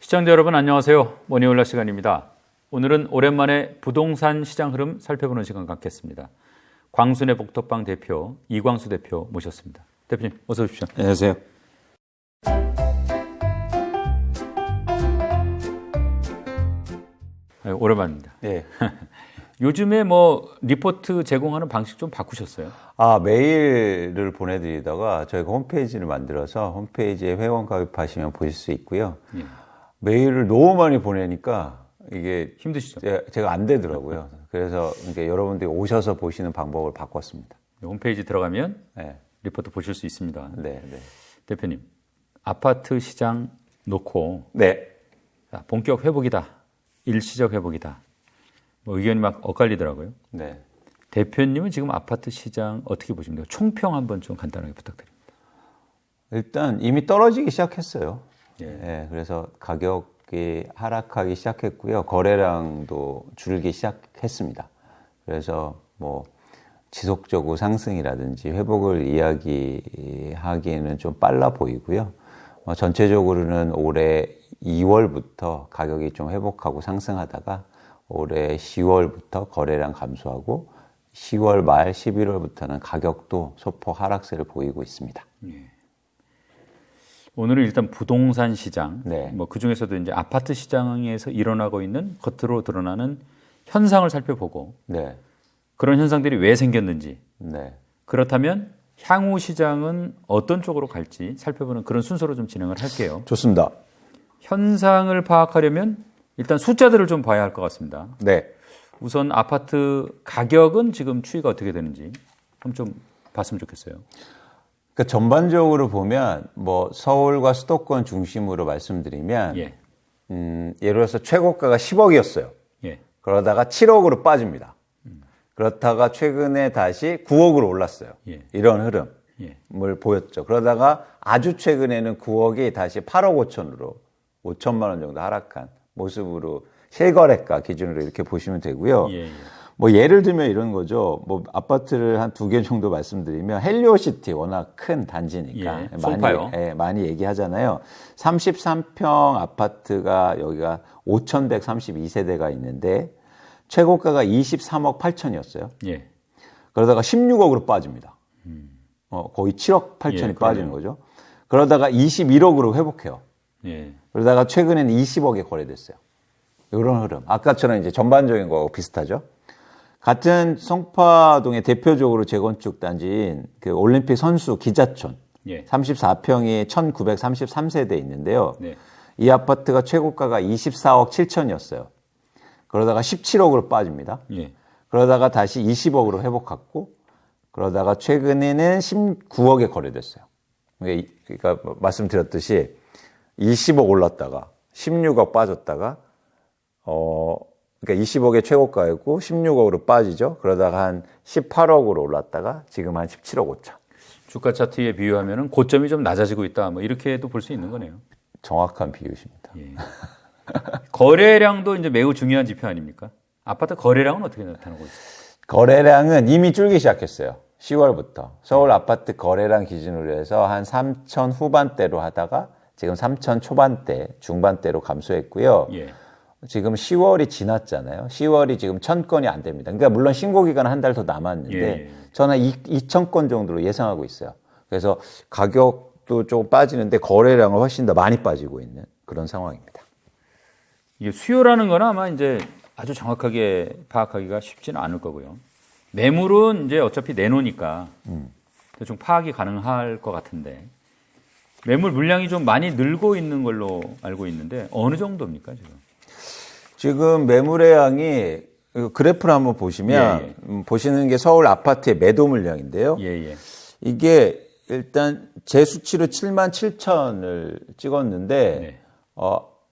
시청자 여러분 안녕하세요. 머니올라 시간입니다. 오늘은 오랜만에 부동산 시장 흐름 살펴보는 시간 갖겠습니다. 광순의 복덕방 대표 이광수 대표 모셨습니다. 대표님 어서 오십시오. 안녕하세요. 오랜만입니다. 예. 요즘에 리포트 제공하는 방식 좀 바꾸셨어요? 메일을 보내드리다가 저희가 홈페이지를 만들어서 홈페이지에 회원 가입하시면 보실 수 있고요. 예. 메일을 너무 많이 보내니까 이게 힘드시죠? 제가 안 되더라고요. 그래서 이제 여러분들이 오셔서 보시는 방법을 바꿨습니다. 홈페이지 들어가면 네. 리포트 보실 수 있습니다. 네, 네. 대표님, 아파트 시장 놓고 네. 본격 회복이다. 일시적 회복이다. 의견이 막 엇갈리더라고요. 네. 대표님은 지금 아파트 시장 어떻게 보십니까? 총평 한번 좀 간단하게 부탁드립니다. 일단 이미 떨어지기 시작했어요. 예. 네, 그래서 가격이 하락하기 시작했고요. 거래량도 줄기 시작했습니다. 그래서 지속적으로 상승이라든지 회복을 이야기하기에는 좀 빨라 보이고요. 전체적으로는 올해 2월부터 가격이 좀 회복하고 상승하다가 올해 10월부터 거래량 감소하고 10월 말 11월부터는 가격도 소폭 하락세를 보이고 있습니다. 예. 오늘은 일단 부동산 시장, 네. 그 중에서도 이제 아파트 시장에서 일어나고 있는 겉으로 드러나는 현상을 살펴보고 네. 그런 현상들이 왜 생겼는지, 네. 그렇다면 향후 시장은 어떤 쪽으로 갈지 살펴보는 그런 순서로 좀 진행을 할게요. 좋습니다. 현상을 파악하려면 일단 숫자들을 좀 봐야 할 것 같습니다. 네. 우선 아파트 가격은 지금 추이가 어떻게 되는지 한번 좀 봤으면 좋겠어요. 그러니까 전반적으로 보면 서울과 수도권 중심으로 말씀드리면 예. 예를 들어서 최고가가 10억이었어요. 예. 그러다가 7억으로 빠집니다. 그렇다가 최근에 다시 9억으로 올랐어요. 예. 이런 흐름을 예. 보였죠. 그러다가 아주 최근에는 9억이 다시 8억 5천으로 5천만 원 정도 하락한 모습으로 실거래가 기준으로 이렇게 보시면 되고요. 예. 예를 들면 이런 거죠. 아파트를 한 두 개 정도 말씀드리면 헬리오시티 워낙 큰 단지니까 예, 송파요. 많이 얘기하잖아요. 33평 아파트가 여기가 5,132세대가 있는데 최고가가 23억 8천이었어요. 예. 그러다가 16억으로 빠집니다. 거의 7억 8천이 예, 빠지는 거죠. 그러다가 21억으로 회복해요. 예. 그러다가 최근에는 20억에 거래됐어요. 이런 흐름. 아까처럼 이제 전반적인 거하고 비슷하죠. 같은 송파동의 대표적으로 재건축 단지인 그 올림픽 선수 기자촌. 예. 34평이 1933세대에 있는데요. 네. 이 아파트가 최고가가 24억 7천이었어요. 그러다가 17억으로 빠집니다. 예. 그러다가 다시 20억으로 회복했고, 그러다가 최근에는 19억에 거래됐어요. 그러니까 말씀드렸듯이 20억 올랐다가 16억 빠졌다가 그러니까 20억의 최고가였고 16억으로 빠지죠. 그러다가 한 18억으로 올랐다가 지금 한 17억 5천. 주가 차트에 비유하면은 고점이 좀 낮아지고 있다. 이렇게도 볼 수 있는 거네요. 정확한 비유십니다. 예. 거래량도 이제 매우 중요한 지표 아닙니까? 아파트 거래량은 어떻게 나타나고 있어요? 거래량은 이미 줄기 시작했어요. 10월부터. 서울 아파트 거래량 기준으로 해서 한 3천 후반대로 하다가 지금 3천 초반대, 중반대로 감소했고요. 예. 지금 10월이 지났잖아요. 10월이 지금 1,000건이 안 됩니다. 그러니까 물론 신고 기간은 한 달 더 남았는데 예. 저는 2,000건 정도로 예상하고 있어요. 그래서 가격도 조금 빠지는데 거래량은 훨씬 더 많이 빠지고 있는 그런 상황입니다. 이게 수요라는 건 아마 이제 아주 정확하게 파악하기가 쉽지는 않을 거고요. 매물은 이제 어차피 내놓으니까 대충 파악이 가능할 것 같은데 매물 물량이 좀 많이 늘고 있는 걸로 알고 있는데 어느 정도입니까 지금? 지금 매물의 양이 그래프를 한번 보시면 보시는 게 서울 아파트의 매도 물량인데요. 예. 이게 일단 제 수치로 7만 7천을 찍었는데 네.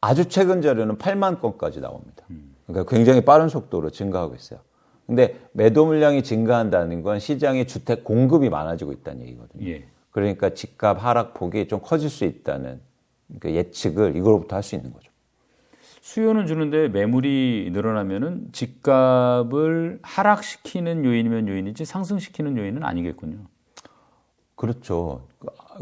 아주 최근 자료는 8만 건까지 나옵니다. 그러니까 굉장히 빠른 속도로 증가하고 있어요. 근데 매도 물량이 증가한다는 건 시장에 주택 공급이 많아지고 있다는 얘기거든요. 예. 그러니까 집값 하락폭이 좀 커질 수 있다는 그 예측을 이거로부터 할 수 있는 거죠. 수요는 주는데 매물이 늘어나면은 집값을 하락시키는 요인이면 요인이지 상승시키는 요인은 아니겠군요. 그렇죠.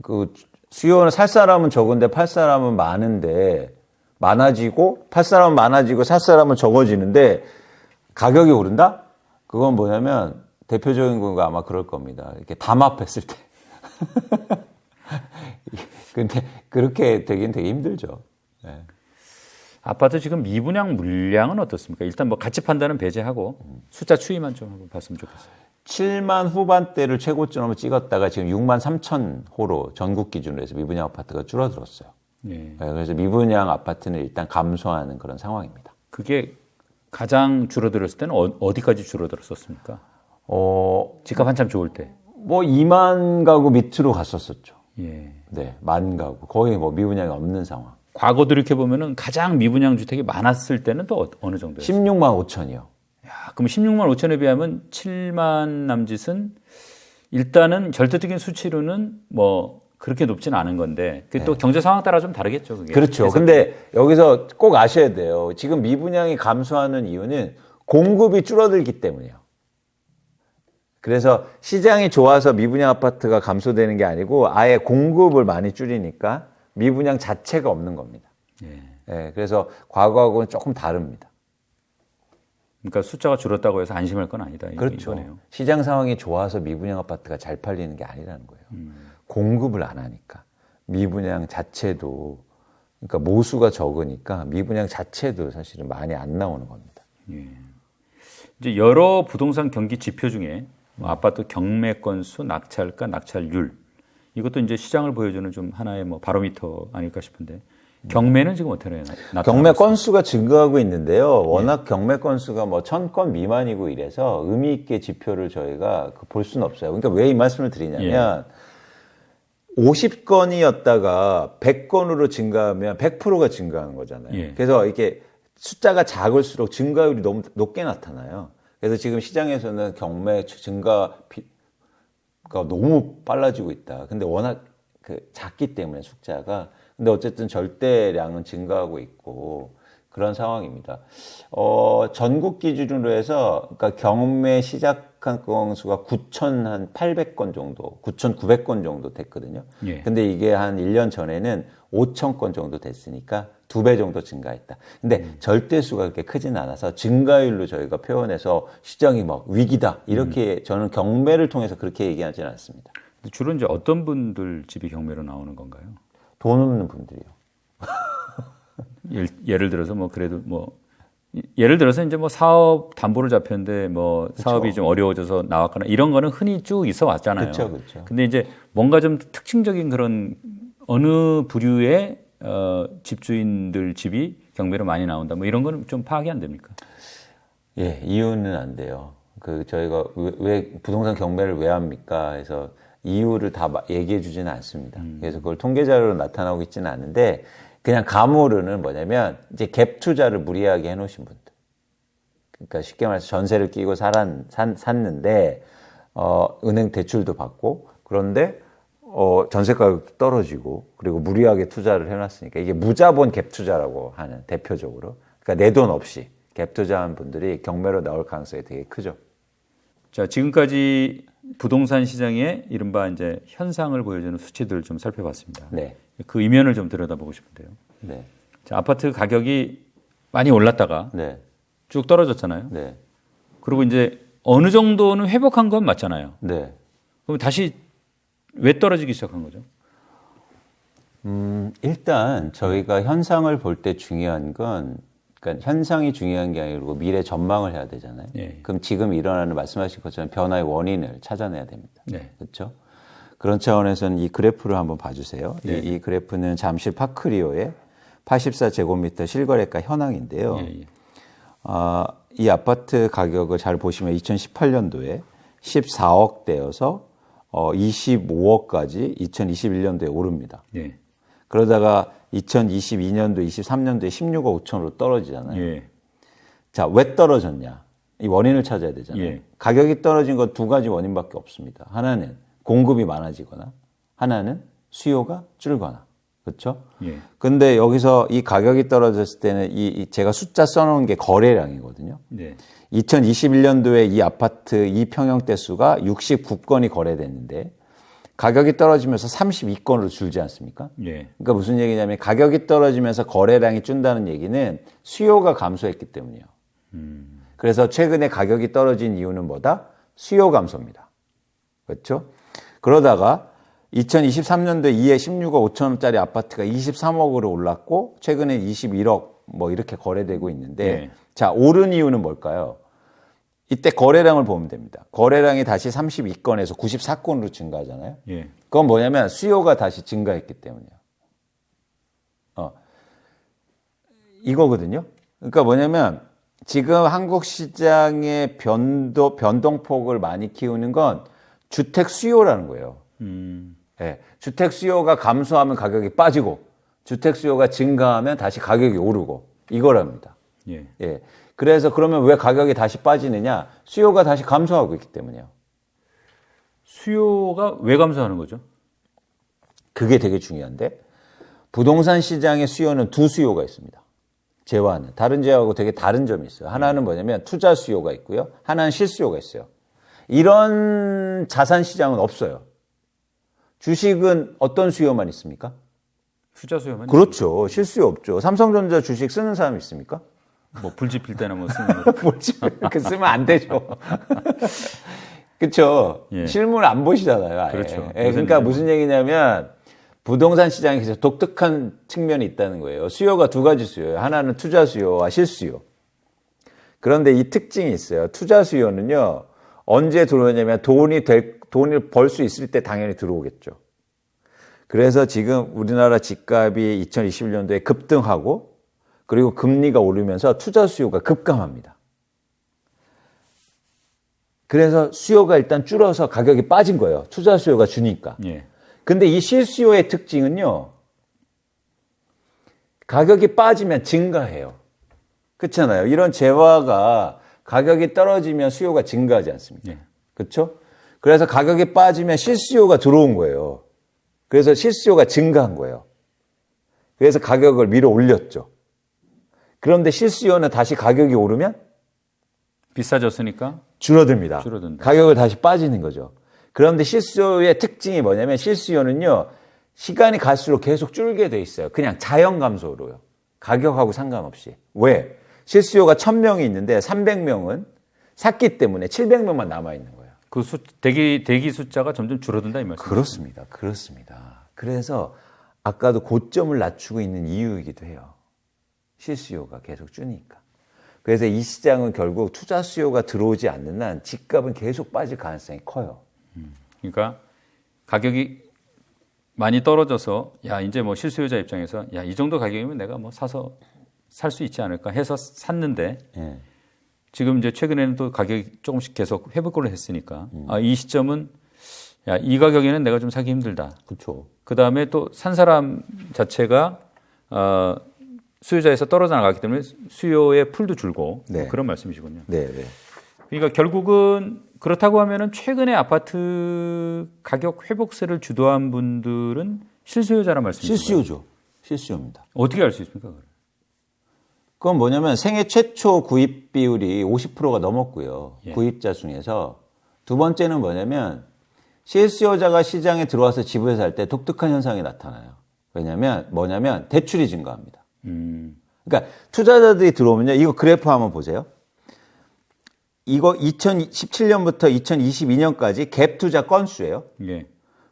그 수요는 살 사람은 적은데 팔 사람은 많은데 많아지고 팔 사람은 많아지고 살 사람은 적어지는데 가격이 오른다? 그건 뭐냐면 대표적인 거가 아마 그럴 겁니다. 이렇게 담합했을 때. 근데 그렇게 되긴 되게 힘들죠. 네. 아파트 지금 미분양 물량은 어떻습니까? 일단 뭐 가치 판단은 배제하고 숫자 추이만 좀 한번 봤으면 좋겠어요. 7만 후반대를 최고점으로 찍었다가 지금 6만 3천 호로 전국 기준으로 해서 미분양 아파트가 줄어들었어요. 예. 네, 그래서 미분양 아파트는 일단 감소하는 그런 상황입니다. 그게 가장 줄어들었을 때는 어디까지 줄어들었었습니까? 집값 한참 좋을 때. 뭐 2만 가구 밑으로 갔었었죠. 예. 네, 만 가구. 거의 뭐 미분양이 없는 상황. 과거 돌이켜보면은 가장 미분양 주택이 많았을 때는 또 어느 정도였어요? 16만 5천이요. 야, 그럼 16만 5천에 비하면 7만 남짓은 일단은 절대적인 수치로는 뭐 그렇게 높지는 않은 건데 그게 또 경제 상황 따라 좀 다르겠죠. 그게. 그렇죠. 근데 여기서 꼭 아셔야 돼요. 지금 미분양이 감소하는 이유는 공급이 줄어들기 때문이에요. 그래서 시장이 좋아서 미분양 아파트가 감소되는 게 아니고 아예 공급을 많이 줄이니까 미분양 자체가 없는 겁니다. 예. 네, 그래서 과거하고는 조금 다릅니다. 그러니까 숫자가 줄었다고 해서 안심할 건 아니다. 그렇죠. 이거네요. 시장 상황이 좋아서 미분양 아파트가 잘 팔리는 게 아니라는 거예요. 공급을 안 하니까. 미분양 자체도, 그러니까 모수가 적으니까 미분양 자체도 사실은 많이 안 나오는 겁니다. 예. 이제 여러 부동산 경기 지표 중에 뭐 아파트 경매 건수, 낙찰가, 낙찰률 이것도 이제 시장을 보여주는 좀 하나의 뭐 바로미터 아닐까 싶은데 경매는 지금 어떻게 나타나고 경매 있습니까? 건수가 증가하고 있는데요. 워낙 경매 건수가 뭐 1000건 미만이고 이래서 의미 있게 지표를 저희가 볼 수는 없어요. 그러니까 왜 이 말씀을 드리냐면 50건이었다가 100건으로 증가하면 100%가 증가하는 거잖아요. 예. 그래서 이렇게 숫자가 작을수록 증가율이 너무 높게 나타나요. 그래서 지금 시장에서는 경매 증가가 너무 빨라지고 있다. 근데 워낙 작기 때문에 숫자가. 근데 어쨌든 절대량은 증가하고 있고 그런 상황입니다. 전국 기준으로 해서 그러니까 경매 시작한 건수가 9,800건 정도, 9,900건 정도 됐거든요. 예. 근데 이게 한 1년 전에는 5,000건 정도 됐으니까 2배 정도 증가했다. 근데 절대수가 그렇게 크진 않아서 증가율로 저희가 표현해서 시장이 막 위기다. 이렇게 저는 경매를 통해서 그렇게 얘기하지는 않습니다. 주로 이제 어떤 분들 집이 경매로 나오는 건가요? 돈 없는 분들이요. 예를 들어서 뭐 그래도 뭐 예를 들어서 이제 뭐 사업 담보를 잡혔는데 뭐 사업이 좀 어려워져서 나왔거나 이런 거는 흔히 쭉 있어 왔잖아요. 그렇죠. 근데 이제 뭔가 좀 특징적인 그런 어느 부류의 집주인들 집이 경매로 많이 나온다. 뭐 이런 거는 좀 파악이 안 됩니까? 예, 이유는 안 돼요. 저희가 왜 부동산 경매를 왜 합니까? 해서 이유를 다 얘기해 주지는 않습니다. 그래서 그걸 통계 자료로 나타나고 있지는 않은데 그냥 감으로는 뭐냐면 이제 갭 투자를 무리하게 해 놓으신 분들. 그러니까 쉽게 말해서 전세를 끼고 샀는데 은행 대출도 받고 그런데 전세 가격도 떨어지고 그리고 무리하게 투자를 해 놨으니까 이게 무자본 갭 투자라고 하는 대표적으로. 그러니까 내 돈 없이 갭 투자한 분들이 경매로 나올 가능성이 되게 크죠. 자, 지금까지 부동산 시장의 이른바 이제 현상을 보여주는 수치들을 좀 살펴봤습니다. 네. 그 이면을 좀 들여다보고 싶은데요. 네. 자, 아파트 가격이 많이 올랐다가 네. 쭉 떨어졌잖아요. 네. 그리고 이제 어느 정도는 회복한 건 맞잖아요. 네. 그럼 다시 왜 떨어지기 시작한 거죠? 일단 저희가 현상을 볼 때 중요한 건 그러니까 현상이 중요한 게 아니고 미래 전망을 해야 되잖아요. 예. 그럼 지금 일어나는 말씀하신 것처럼 변화의 원인을 찾아내야 됩니다. 네. 그렇죠? 그런 차원에서는 이 그래프를 한번 봐주세요. 네. 이 그래프는 잠실 파크리오의 84제곱미터 실거래가 현황인데요. 예. 이 아파트 가격을 잘 보시면 2018년도에 14억대여서 25억까지 2021년도에 오릅니다. 예. 그러다가 2022년도, 23년도에 16억 5천으로 떨어지잖아요. 예. 자, 왜 떨어졌냐? 이 원인을 찾아야 되잖아요. 예. 가격이 떨어진 건 두 가지 원인밖에 없습니다. 하나는 공급이 많아지거나, 하나는 수요가 줄거나. 그렇죠? 예. 근데 여기서 이 가격이 떨어졌을 때는 제가 숫자 써놓은 게 거래량이거든요. 네. 2021년도에 이 아파트 이 평형대 수가 69건이 거래됐는데 가격이 떨어지면서 32건으로 줄지 않습니까? 예. 그러니까 무슨 얘기냐면 가격이 떨어지면서 거래량이 준다는 얘기는 수요가 감소했기 때문이에요. 그래서 최근에 가격이 떨어진 이유는 뭐다? 수요 감소입니다. 그렇죠? 그러다가 2023년도에 2에 16억 5천원짜리 아파트가 23억으로 올랐고 최근에 21억 뭐 이렇게 거래되고 있는데 예. 자, 오른 이유는 뭘까요? 이때 거래량을 보면 됩니다. 거래량이 다시 32건에서 94건으로 증가하잖아요. 예. 그건 뭐냐면 수요가 다시 증가했기 때문이에요. 이거거든요. 그러니까 뭐냐면 지금 한국 시장의 변동폭을 많이 키우는 건 주택 수요라는 거예요. 예, 주택 수요가 감소하면 가격이 빠지고 주택 수요가 증가하면 다시 가격이 오르고 이거랍니다. 예. 예. 그래서 그러면 왜 가격이 다시 빠지느냐? 수요가 다시 감소하고 있기 때문이에요. 수요가 왜 감소하는 거죠? 그게 되게 중요한데 부동산 시장의 수요는 두 수요가 있습니다. 재화는 다른 재화하고 되게 다른 점이 있어요. 하나는 뭐냐면 투자 수요가 있고요. 하나는 실수요가 있어요. 이런 자산 시장은 없어요. 주식은 어떤 수요만 있습니까? 투자 수요만. 그렇죠. 실수요 없죠. 삼성전자 주식 쓰는 사람 있습니까? 뭐 불지필 때나 뭐 쓰는 거. 뭐지? 그렇게 쓰면 안 되죠. 그렇죠. 예. 실물 안 보시잖아요. 아예. 그렇죠. 예, 그러니까 무슨 얘기냐면 부동산 시장에서 독특한 측면이 있다는 거예요. 수요가 두 가지 수요예요. 하나는 투자 수요와 실수요. 그런데 이 특징이 있어요. 투자 수요는요. 언제 들어오냐면 돈을 벌 수 있을 때 당연히 들어오겠죠. 그래서 지금 우리나라 집값이 2021년도에 급등하고 그리고 금리가 오르면서 투자 수요가 급감합니다. 그래서 수요가 일단 줄어서 가격이 빠진 거예요. 투자 수요가 주니까. 예. 근데 이 실수요의 특징은요. 가격이 빠지면 증가해요. 그렇잖아요. 이런 재화가 가격이 떨어지면 수요가 증가하지 않습니까? 예. 그렇죠? 그래서 가격이 빠지면 실수요가 들어온 거예요. 그래서 실수요가 증가한 거예요. 그래서 가격을 밀어 올렸죠. 그런데 실수요는 다시 가격이 오르면 비싸졌으니까 줄어듭니다. 줄어든다. 가격을 다시 빠지는 거죠. 그런데 실수요의 특징이 뭐냐면 실수요는요. 시간이 갈수록 계속 줄게 돼 있어요. 그냥 자연 감소로요. 가격하고 상관없이. 왜? 실수요가 1000명이 있는데 300명은 샀기 때문에 700명만 남아 있는 거예요. 그 대기 숫자가 점점 줄어든다 이 말씀이죠. 그렇습니다. 그렇습니다. 그래서 아까도 고점을 낮추고 있는 이유이기도 해요. 실수요가 계속 주니까. 그래서 이 시장은 결국 투자 수요가 들어오지 않는 한 집값은 계속 빠질 가능성이 커요. 그러니까 가격이 많이 떨어져서 야 이제 뭐 실수요자 입장에서 야 이 정도 가격이면 내가 뭐 사서 살 수 있지 않을까 해서 샀는데 예. 지금 이제 최근에는 또 가격이 조금씩 계속 회복을 했으니까 이 시점은 야 이 가격에는 내가 좀 사기 힘들다. 그렇죠. 그 다음에 또 산 사람 자체가 수요자에서 떨어져 나가기 때문에 수요의 풀도 줄고 네. 그런 말씀이시군요. 네, 네. 그러니까 결국은 그렇다고 하면은 최근에 아파트 가격 회복세를 주도한 분들은 실수요자란 말씀이시죠? 실수요죠. 실수요입니다. 어떻게 알 수 있습니까? 그걸? 그건 뭐냐면 생애 최초 구입 비율이 50%가 넘었고요. 예. 구입자 중에서 두 번째는 뭐냐면 실수요자가 시장에 들어와서 집을 살 때 독특한 현상이 나타나요. 왜냐면 뭐냐면 대출이 증가합니다. 그러니까 투자자들이 들어오면요. 이거 그래프 한번 보세요. 이거 2017년부터 2022년까지 갭 투자 건수예요. 예.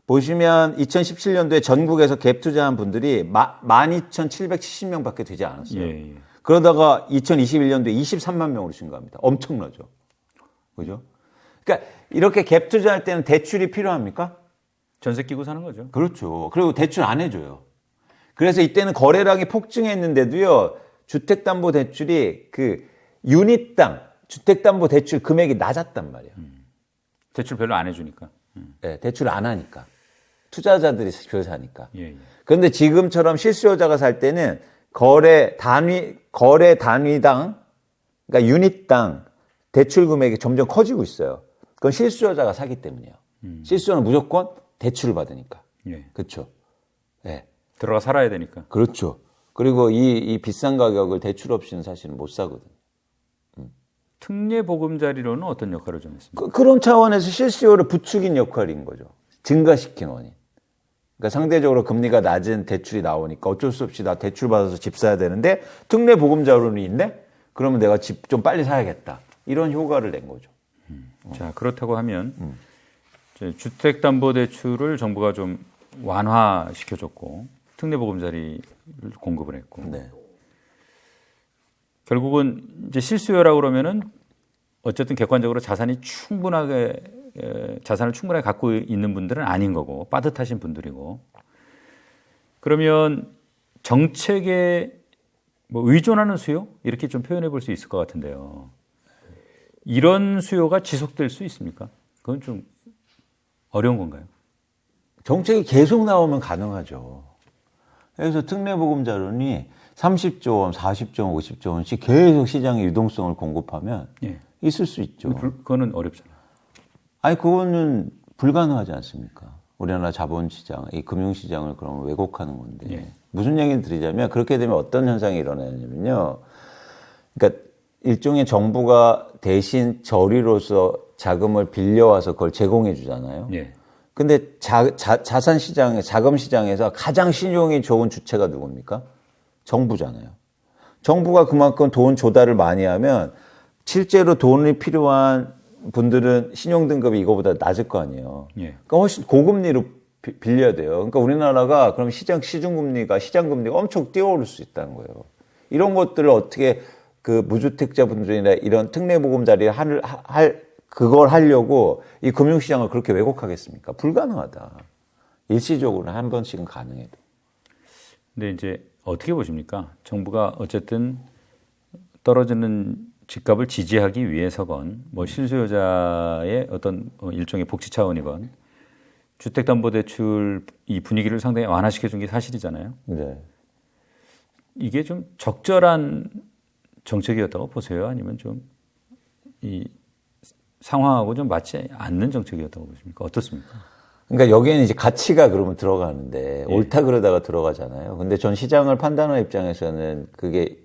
보시면 2017년도에 전국에서 갭 투자한 분들이 12,770명밖에 되지 않았어요. 예. 그러다가 2021년도에 23만 명으로 증가합니다. 엄청나죠. 그죠? 그러니까 이렇게 갭 투자할 때는 대출이 필요합니까? 전세 끼고 사는 거죠. 그렇죠. 그리고 대출 안 해줘요. 그래서 이때는 거래량이 폭증했는데도요, 주택담보대출이 그 유닛당 주택담보대출 금액이 낮았단 말이에요. 대출 별로 안 해주니까. 네, 대출을 안 하니까. 투자자들이 그래서 하니까. 예. 그런데 지금처럼 실수요자가 살 때는 거래 단위당, 그러니까 유닛당 대출 금액이 점점 커지고 있어요. 그건 실수요자가 사기 때문이에요. 실수요는 무조건 대출을 받으니까. 예. 그렇죠. 네. 들어가 살아야 되니까. 그렇죠. 그리고 이 비싼 가격을 대출 없이는 사실은 못 사거든요. 특례 보금자리로는 어떤 역할을 좀 했습니까? 그런 차원에서 실수요를 부추긴 역할인 거죠. 증가시킨 원인. 그러니까 상대적으로 금리가 낮은 대출이 나오니까 어쩔 수 없이 나 대출 받아서 집 사야 되는데 특례 보금 자료는 있네? 그러면 내가 집 좀 빨리 사야겠다. 이런 효과를 낸 거죠. 자, 그렇다고 하면 이제 주택담보대출을 정부가 좀 완화시켜줬고 특례보금자리를 공급을 했고 네. 결국은 이제 실수요라고 그러면은 어쨌든 객관적으로 자산을 충분하게 갖고 있는 분들은 아닌 거고 빠듯하신 분들이고 그러면 정책에 뭐 의존하는 수요 이렇게 좀 표현해 볼 수 있을 것 같은데요. 이런 수요가 지속될 수 있습니까? 그건 좀 어려운 건가요? 정책이 계속 나오면 가능하죠. 그래서 특례보금자론이 30조 원, 40조 원, 50조 원씩 계속 시장에 유동성을 공급하면 예. 있을 수 있죠. 그거는 어렵잖아요. 아니 그거는 불가능하지 않습니까? 우리나라 자본시장, 이 금융시장을 그러면 왜곡하는 건데 예. 무슨 얘기를 드리자면 그렇게 되면 어떤 현상이 일어나냐면요. 그러니까 일종의 정부가 대신 저리로서 자금을 빌려와서 그걸 제공해 주잖아요. 예. 근데 자산 시장에 자금 시장에서 가장 신용이 좋은 주체가 누굽니까? 정부잖아요. 정부가 그만큼 돈 조달을 많이 하면 실제로 돈이 필요한 분들은 신용 등급이 이거보다 낮을 거 아니에요. 예. 그러니까 훨씬 고금리로 빌려야 돼요. 그러니까 우리나라가 그럼 시장 금리가 엄청 뛰어오를 수 있다는 거예요. 이런 것들을 어떻게 그 무주택자분들이나 이런 특례보금자리를 그걸 하려고 이 금융시장을 그렇게 왜곡하겠습니까? 불가능하다. 일시적으로 한 번씩은 가능해도. 근데 이제 어떻게 보십니까? 정부가 어쨌든 떨어지는 집값을 지지하기 위해서건 뭐 실수요자의 어떤 일종의 복지 차원이건 주택담보대출 이 분위기를 상당히 완화시켜 준 게 사실이잖아요. 네. 이게 좀 적절한 정책이었다고 보세요? 아니면 좀 이 상황하고 좀 맞지 않는 정책이었다고 보십니까? 어떻습니까? 그러니까 여기에는 이제 가치가 그러면 들어가는데 예. 옳다 그러다가 들어가잖아요. 근데 전 시장을 판단하는 입장에서는 그게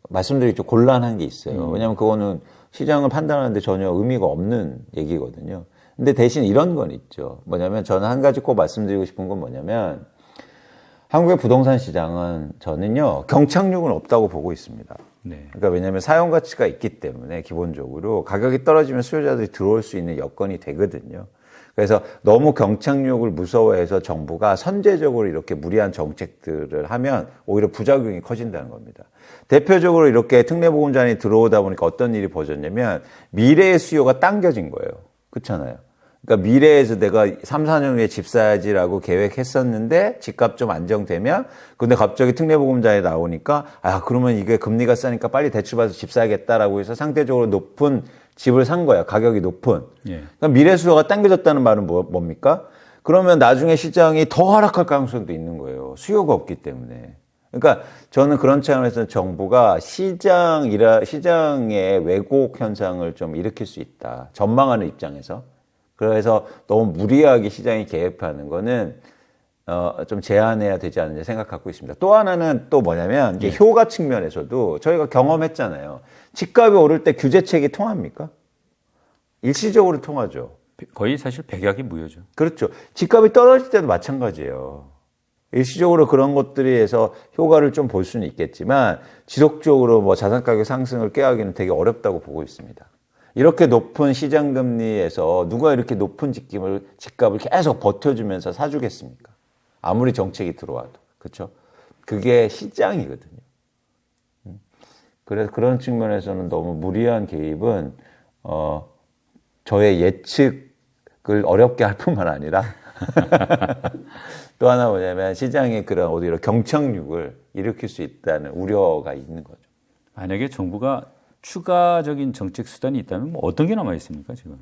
말씀드리기 좀 곤란한 게 있어요. 왜냐하면 그거는 시장을 판단하는데 전혀 의미가 없는 얘기거든요. 근데 대신 이런 건 있죠. 뭐냐면 저는 한 가지 꼭 말씀드리고 싶은 건 뭐냐면 한국의 부동산 시장은 저는요 경착륙은 없다고 보고 있습니다. 네. 그러니까 왜냐하면 사용 가치가 있기 때문에 기본적으로 가격이 떨어지면 수요자들이 들어올 수 있는 여건이 되거든요. 그래서 너무 경착륙을 무서워해서 정부가 선제적으로 이렇게 무리한 정책들을 하면 오히려 부작용이 커진다는 겁니다. 대표적으로 이렇게 특례보금자리 들어오다 보니까 어떤 일이 벌어졌냐면 미래의 수요가 당겨진 거예요. 그렇잖아요. 그러니까 미래에서 내가 3, 4년 후에 집 사야지라고 계획했었는데 집값 좀 안정되면 근데 갑자기 특례보금자리에 나오니까 그러면 이게 금리가 싸니까 빨리 대출받아서 집 사야겠다라고 해서 상대적으로 높은 집을 산 거야. 가격이 높은. 예. 그러니까 미래 수요가 당겨졌다는 말은 뭡니까? 그러면 나중에 시장이 더 하락할 가능성도 있는 거예요. 수요가 없기 때문에. 그러니까 저는 그런 차원에서 정부가 시장의 왜곡 현상을 좀 일으킬 수 있다. 전망하는 입장에서. 그래서 너무 무리하게 시장이 개입하는 거는 좀 제한해야 되지 않느냐 생각 갖고 있습니다. 또 하나는 또 뭐냐면 이제 효과 측면에서도 저희가 경험했잖아요. 집값이 오를 때 규제책이 통합니까? 일시적으로 통하죠. 거의 사실 백약이 무효죠. 그렇죠. 집값이 떨어질 때도 마찬가지예요. 일시적으로 그런 것들이 해서 효과를 좀 볼 수는 있겠지만 지속적으로 뭐 자산가격 상승을 꾀하기는 되게 어렵다고 보고 있습니다. 이렇게 높은 시장금리에서 누가 이렇게 높은 집값을 계속 버텨주면서 사주겠습니까? 아무리 정책이 들어와도. 그렇죠? 그게 시장이거든요. 그래서 그런 측면에서는 너무 무리한 개입은 저의 예측을 어렵게 할 뿐만 아니라 또 하나 뭐냐면 시장의 그런 오히려 경착륙을 일으킬 수 있다는 우려가 있는 거죠. 만약에 정부가 추가적인 정책 수단이 있다면 뭐 어떤 게 남아 있습니까 지금?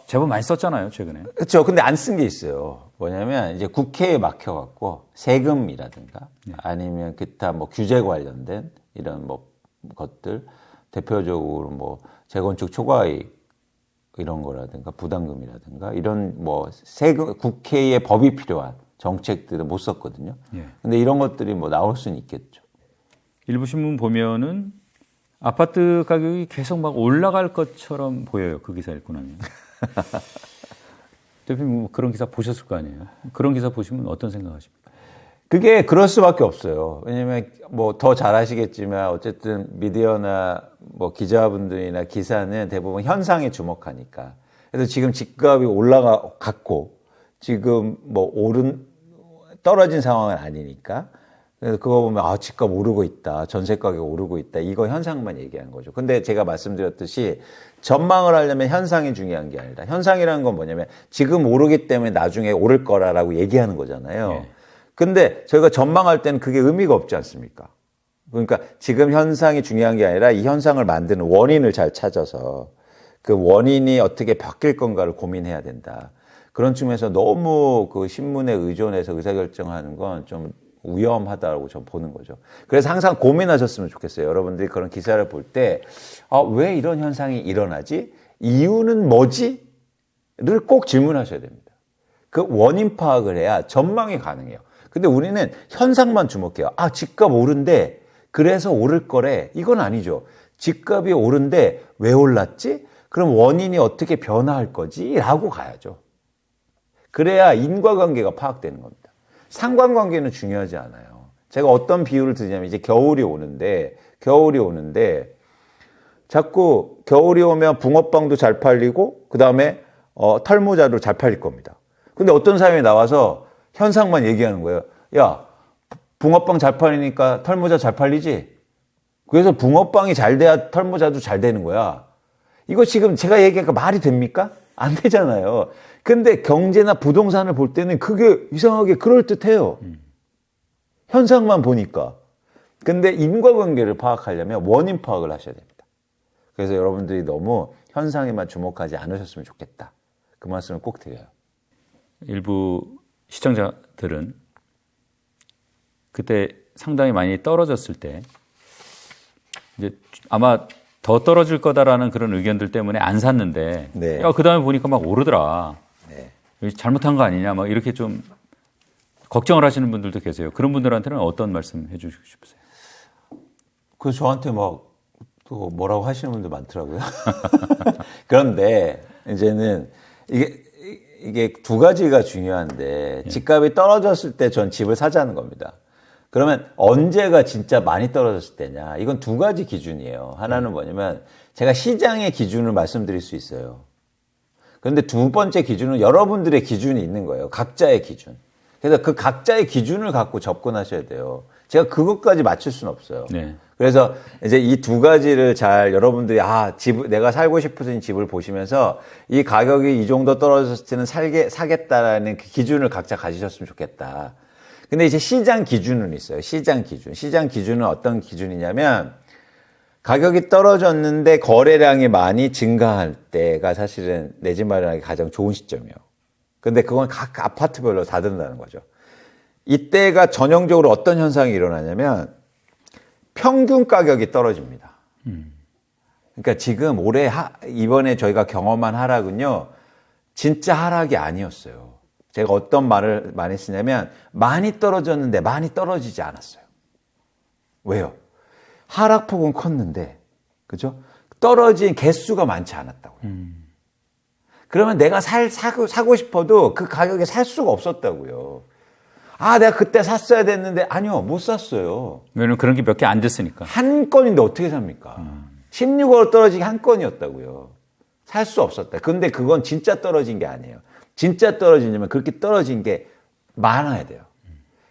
제법 많이 썼잖아요 최근에. 그렇죠. 근데 안 쓴 게 있어요. 뭐냐면 이제 국회에 막혀갖고 세금이라든가 아니면 기타 뭐 규제 관련된 이런 뭐 것들 대표적으로 뭐 재건축 초과이익 이런 거라든가 부담금이라든가 이런 뭐 세금 국회에 법이 필요한 정책들은 못 썼거든요. 예. 근데 이런 것들이 뭐 나올 수는 있겠죠. 일부 신문 보면은 아파트 가격이 계속 막 올라갈 것처럼 보여요. 그 기사 읽고 나면. 대표님 뭐 그런 기사 보셨을 거 아니에요? 그런 기사 보시면 어떤 생각하십니까? 그게 그럴 수밖에 없어요. 왜냐면 뭐 더 잘 아시겠지만 어쨌든 미디어나 뭐 기자분들이나 기사는 대부분 현상에 주목하니까. 그래서 지금 집값이 올라갔고 지금 뭐 떨어진 상황은 아니니까. 그래서 그거 보면 아 집값 오르고 있다. 전세 가격 오르고 있다. 이거 현상만 얘기한 거죠. 근데 제가 말씀드렸듯이 전망을 하려면 현상이 중요한 게 아니라 현상이라는 건 뭐냐면 지금 오르기 때문에 나중에 오를 거라라고 얘기하는 거잖아요. 네. 근데 저희가 전망할 때는 그게 의미가 없지 않습니까? 그러니까 지금 현상이 중요한 게 아니라 이 현상을 만드는 원인을 잘 찾아서 그 원인이 어떻게 바뀔 건가를 고민해야 된다. 그런 측면에서 너무 그 신문에 의존해서 의사결정하는 건 좀 위험하다고 좀 보는 거죠. 그래서 항상 고민하셨으면 좋겠어요. 여러분들이 그런 기사를 볼 때, 왜 이런 현상이 일어나지? 이유는 뭐지? 를 꼭 질문하셔야 됩니다. 그 원인 파악을 해야 전망이 가능해요. 근데 우리는 현상만 주목해요. 집값 오른데 그래서 오를 거래. 이건 아니죠. 집값이 오른데 왜 올랐지? 그럼 원인이 어떻게 변화할 거지? 라고 가야죠. 그래야 인과관계가 파악되는 겁니다. 상관관계는 중요하지 않아요. 제가 어떤 비유를 드냐면 이제 겨울이 오는데 자꾸 겨울이 오면 붕어빵도 잘 팔리고 그 다음에 털모자도 잘 팔릴 겁니다. 근데 어떤 사람이 나와서 현상만 얘기하는 거예요. 야, 붕어빵 잘 팔리니까 털모자 잘 팔리지? 그래서 붕어빵이 잘 돼야 털모자도 잘 되는 거야. 이거 지금 제가 얘기하니까 말이 됩니까? 안 되잖아요. 근데 경제나 부동산을 볼 때는 그게 이상하게 그럴듯해요. 현상만 보니까. 근데 인과관계를 파악하려면 원인 파악을 하셔야 됩니다. 그래서 여러분들이 너무 현상에만 주목하지 않으셨으면 좋겠다. 그 말씀을 꼭 드려요. 일부 시청자들은 그때 상당히 많이 떨어졌을 때 이제 아마 더 떨어질 거다라는 그런 의견들 때문에 안 샀는데 네. 야, 그다음에 보니까 막 오르더라. 네. 잘못한 거 아니냐 막 이렇게 좀 걱정을 하시는 분들도 계세요. 그런 분들한테는 어떤 말씀 해 주시고 싶으세요? 그 저한테 막 또 뭐라고 하시는 분들 많더라고요. 그런데 이제는 이게 두 가지가 중요한데 집값이 떨어졌을 때 전 집을 사자는 겁니다. 그러면 언제가 진짜 많이 떨어졌을 때냐? 이건 두 가지 기준이에요. 하나는 뭐냐면 제가 시장의 기준을 말씀드릴 수 있어요. 그런데 두 번째 기준은 여러분들의 기준이 있는 거예요. 각자의 기준. 그래서 그 각자의 기준을 갖고 접근하셔야 돼요. 제가 그것까지 맞출 수는 없어요. 네. 그래서 이제 이 두 가지를 잘 여러분들이 내가 살고 싶으신 집을 보시면서 이 가격이 이 정도 떨어졌을 때는 사겠다라는 그 기준을 각자 가지셨으면 좋겠다. 근데 이제 시장 기준은 있어요. 시장 기준. 시장 기준은 어떤 기준이냐면 가격이 떨어졌는데 거래량이 많이 증가할 때가 사실은 내 집 마련하기 가장 좋은 시점이에요. 근데 그건 각 아파트별로 다 다른다는 거죠. 이때가 전형적으로 어떤 현상이 일어나냐면 평균 가격이 떨어집니다. 그러니까 지금 이번에 저희가 경험한 하락은요, 진짜 하락이 아니었어요. 제가 어떤 말을 많이 쓰냐면 많이 떨어졌는데 많이 떨어지지 않았어요. 왜요? 하락폭은 컸는데, 그죠? 떨어진 개수가 많지 않았다고요. 그러면 내가 사고 싶어도 그 가격에 살 수가 없었다고요. 내가 그때 샀어야 됐는데, 아니요, 못 샀어요. 왜냐면 그런 게 몇 개 안 됐으니까. 한 건인데 어떻게 삽니까? 16억으로 떨어지기 한 건이었다고요. 살 수 없었다. 근데 그건 진짜 떨어진 게 아니에요. 진짜 떨어지려면 그렇게 떨어진 게 많아야 돼요.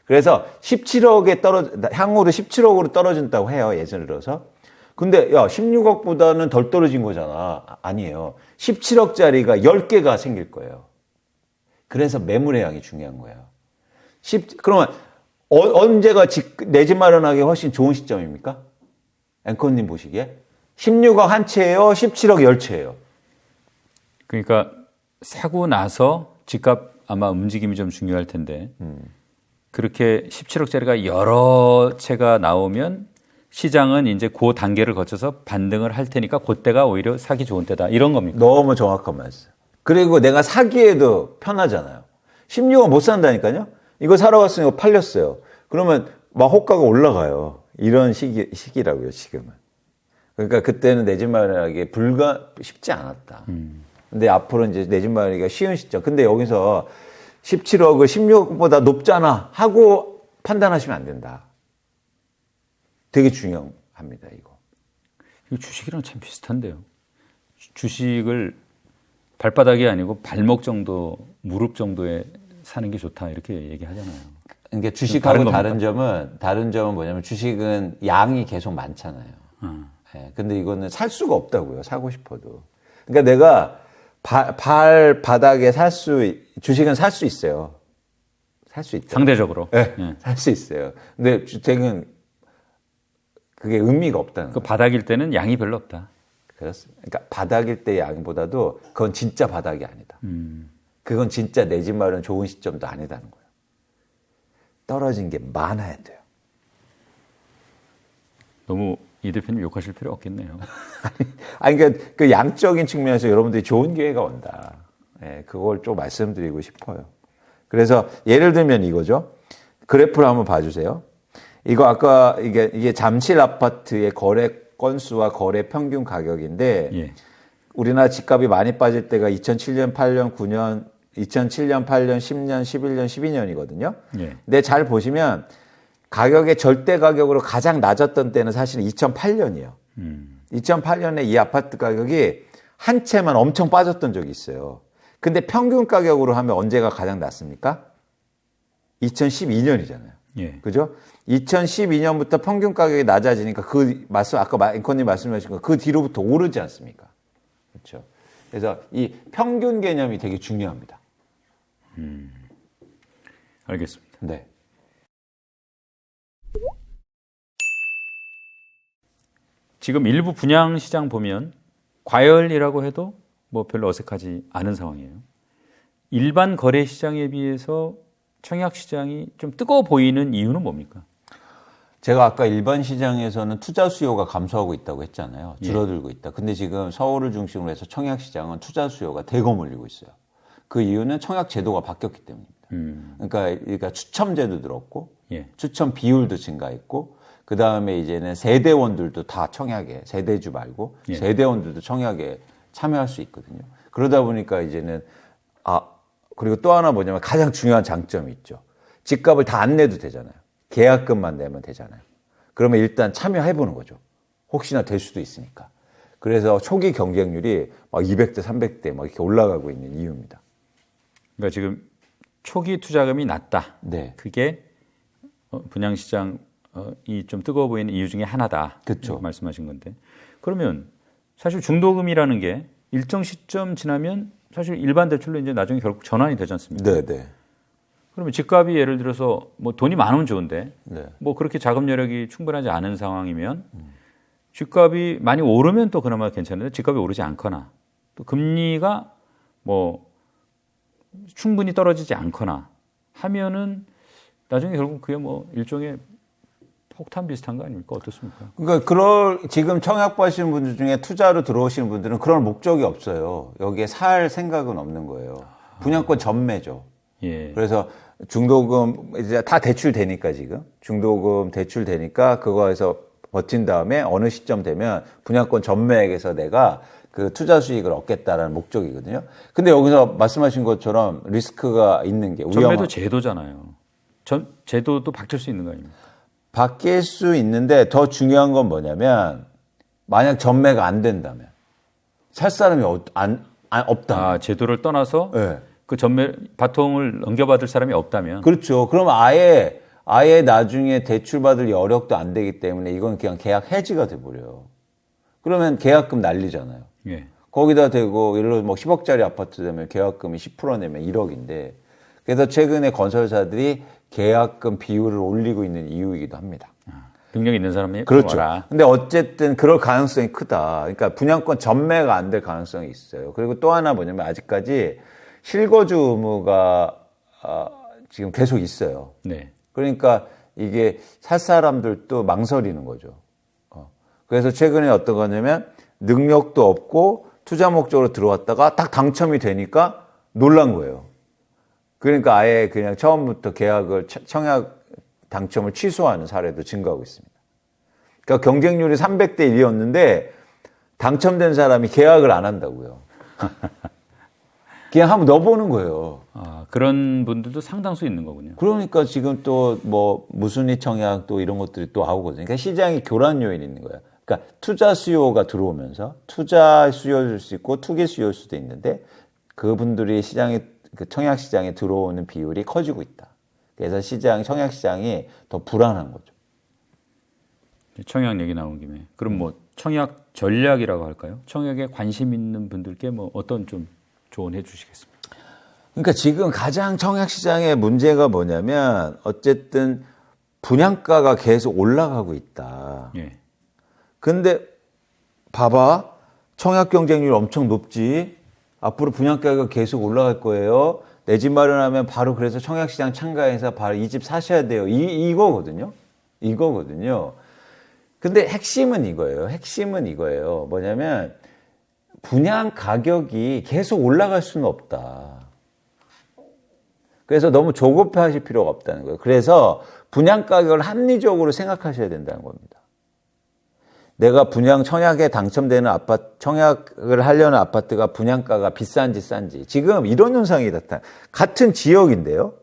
그래서 17억에 향후로 17억으로 떨어진다고 해요. 예전에 들어서. 근데 16억보다는 덜 떨어진 거잖아. 아니에요. 17억짜리가 10개가 생길 거예요. 그래서 매물의 양이 중요한 거예요. 그러면 언제가 내 집 마련하기 훨씬 좋은 시점입니까? 앵커님 보시기에? 16억 한 채예요? 17억 10채예요? 그러니까 사고 나서 집값 아마 움직임이 좀 중요할 텐데 그렇게 17억짜리가 여러 채가 나오면 시장은 이제 그 단계를 거쳐서 반등을 할 테니까 그때가 오히려 사기 좋은 때다. 이런 겁니까? 너무 정확한 말씀. 그리고 내가 사기에도 편하잖아요. 16억 못 산다니까요? 이거 사러 갔으니까 팔렸어요. 그러면 막 호가가 올라가요. 이런 시기라고요, 지금은. 그러니까 그때는 내 집 마련하기 쉽지 않았다. 근데 앞으로 이제 내 집 마련이가 쉬운 시점. 근데 여기서 17억을 16억보다 높잖아 하고 판단하시면 안 된다. 되게 중요합니다, 이거. 이거 주식이랑 참 비슷한데요. 주식을 발바닥이 아니고 발목 정도, 무릎 정도에 사는 게 좋다 이렇게 얘기하잖아요. 그러니까 주식하고 다른 점은 뭐냐면 주식은 양이 계속 많잖아요. 네, 근데 이거는 살 수가 없다고요. 사고 싶어도. 그러니까 내가 발바닥에 주식은 살 수 있어요. 살 수 있다. 상대적으로. 네, 예. 살 수 있어요. 근데 주택은 그게 의미가 없다는 그 거예요. 바닥일 때는 양이 별로 없다. 그렇습니다. 그러니까 바닥일 때의 양보다도 그건 진짜 바닥이 아니다. 그건 진짜 내 집 마련 좋은 시점도 아니다는 거예요. 떨어진 게 많아야 돼요. 너무 이 대표님 욕하실 필요 없겠네요. 아니, 그러니까 그 양적인 측면에서 여러분들이 좋은 기회가 온다. 예, 그걸 좀 말씀드리고 싶어요. 그래서 예를 들면 이거죠. 그래프를 한번 봐주세요. 이거 아까 이게 잠실 아파트의 거래 건수와 거래 평균 가격인데 예. 우리나라 집값이 많이 빠질 때가 2007년, 8년, 9년, 2007년, 8년, 10년, 11년, 12년이거든요. 예. 근데 잘 보시면 가격의 절대 가격으로 가장 낮았던 때는 사실 2008년이에요. 2008년에 이 아파트 가격이 한 채만 엄청 빠졌던 적이 있어요. 근데 평균 가격으로 하면 언제가 가장 낮습니까? 2012년이잖아요. 예. 그죠? 2012년부터 평균 가격이 낮아지니까 아까 앵커님 말씀하신 거 그 뒤로부터 오르지 않습니까? 그렇죠. 그래서 이 평균 개념이 되게 중요합니다. 알겠습니다. 네. 지금 일부 분양 시장 보면 과열이라고 해도 뭐 별로 어색하지 않은 상황이에요. 일반 거래 시장에 비해서 청약 시장이 좀 뜨거워 보이는 이유는 뭡니까? 제가 아까 일반 시장에서는 투자 수요가 감소하고 있다고 했잖아요. 줄어들고 있다. 근데 지금 서울을 중심으로 해서 청약 시장은 투자 수요가 대거 몰리고 있어요. 그 이유는 청약 제도가 바뀌었기 때문입니다. 그러니까 추첨제도 들었고, 예. 추첨 비율도 증가했고, 그 다음에 이제는 세대원들도 다 청약에, 세대주 말고, 예. 세대원들도 청약에 참여할 수 있거든요. 그러다 보니까 이제는, 그리고 또 하나 뭐냐면 가장 중요한 장점이 있죠. 집값을 다 안 내도 되잖아요. 계약금만 내면 되잖아요. 그러면 일단 참여해보는 거죠. 혹시나 될 수도 있으니까. 그래서 초기 경쟁률이 막 200대, 300대 막 이렇게 올라가고 있는 이유입니다. 그러니까 지금 초기 투자금이 낮다. 네. 그게 분양시장이 좀 뜨거워 보이는 이유 중에 하나다. 그쵸. 이렇게 말씀하신 건데. 그러면 사실 중도금이라는 게 일정 시점 지나면 사실 일반 대출로 이제 나중에 결국 전환이 되지 않습니까? 네, 네. 그러면 집값이 예를 들어서 뭐 돈이 많으면 좋은데 네. 뭐 그렇게 자금 여력이 충분하지 않은 상황이면 집값이 많이 오르면 또 그나마 괜찮은데 집값이 오르지 않거나 또 금리가 뭐 충분히 떨어지지 않거나 하면은 나중에 결국 그게 뭐 일종의 폭탄 비슷한 거 아닙니까? 어떻습니까? 그러니까 지금 청약 받으시는 분들 중에 투자로 들어오시는 분들은 그런 목적이 없어요. 여기에 살 생각은 없는 거예요. 분양권 전매죠. 예. 그래서 중도금 이제 다 대출되니까 지금 중도금 대출되니까 그거에서 버틴 다음에 어느 시점 되면 분양권 전매액에서 내가 그 투자 수익을 얻겠다라는 목적이거든요. 근데 여기서 말씀하신 것처럼 리스크가 있는 게 전매도 제도잖아요. 제도도 바뀔 수 있는 거 아닙니까? 바뀔 수 있는데 더 중요한 건 뭐냐면 만약 전매가 안 된다면 살 사람이 없다. 제도를 떠나서 네. 그 전매 바통을 넘겨받을 사람이 없다면 그렇죠. 그럼 아예 나중에 대출받을 여력도 안 되기 때문에 이건 그냥 계약 해지가 돼버려요. 그러면 계약금 날리잖아요. 예. 거기다 대고 예를 들어 뭐 10억짜리 아파트 되면 계약금이 10% 내면 1억인데 그래서 최근에 건설사들이 계약금 비율을 올리고 있는 이유이기도 합니다. 능력 있는 사람이 그렇죠. 와라. 근데 어쨌든 그럴 가능성이 크다. 그러니까 분양권 전매가 안 될 가능성이 있어요. 그리고 또 하나 뭐냐면 아직까지 실거주 의무가 지금 계속 있어요. 네. 그러니까 이게 살 사람들도 망설이는 거죠. 그래서 최근에 어떤 거냐면 능력도 없고 투자 목적으로 들어왔다가 딱 당첨이 되니까 놀란 거예요. 그러니까 아예 그냥 처음부터 계약을 청약 당첨을 취소하는 사례도 증가하고 있습니다. 그러니까 경쟁률이 300대 1이었는데 당첨된 사람이 계약을 안 한다고요. 그냥 한번 넣어보는 거예요. 아, 그런 분들도 상당수 있는 거군요. 그러니까 지금 또 뭐 무순위 청약 또 이런 것들이 또 나오거든요. 그러니까 시장이 교란 요인이 있는 거예요. 그러니까 투자 수요가 들어오면서 투자 수요일 수 있고 투기 수요일 수도 있는데 그분들이 시장에 그 청약 시장에 들어오는 비율이 커지고 있다. 그래서 청약 시장이 더 불안한 거죠. 청약 얘기 나온 김에 그럼 뭐 청약 전략이라고 할까요? 청약에 관심 있는 분들께 뭐 어떤 좀 조언해 주시겠습니까? 그러니까 지금 가장 청약 시장의 문제가 뭐냐면 어쨌든 분양가가 계속 올라가고 있다. 예. 근데 봐봐. 청약 경쟁률 엄청 높지. 앞으로 분양가가 계속 올라갈 거예요. 내 집 마련하면 바로 그래서 청약 시장 참가해서 바로 이 집 사셔야 돼요. 이거거든요. 이거거든요. 근데 핵심은 이거예요. 뭐냐면 분양 가격이 계속 올라갈 수는 없다. 그래서 너무 조급해 하실 필요가 없다는 거예요. 그래서 분양 가격을 합리적으로 생각하셔야 된다는 겁니다. 내가 청약에 당첨되는 청약을 하려는 아파트가 분양가가 비싼지 싼지. 지금 이런 현상이 나타나. 같은 지역인데요.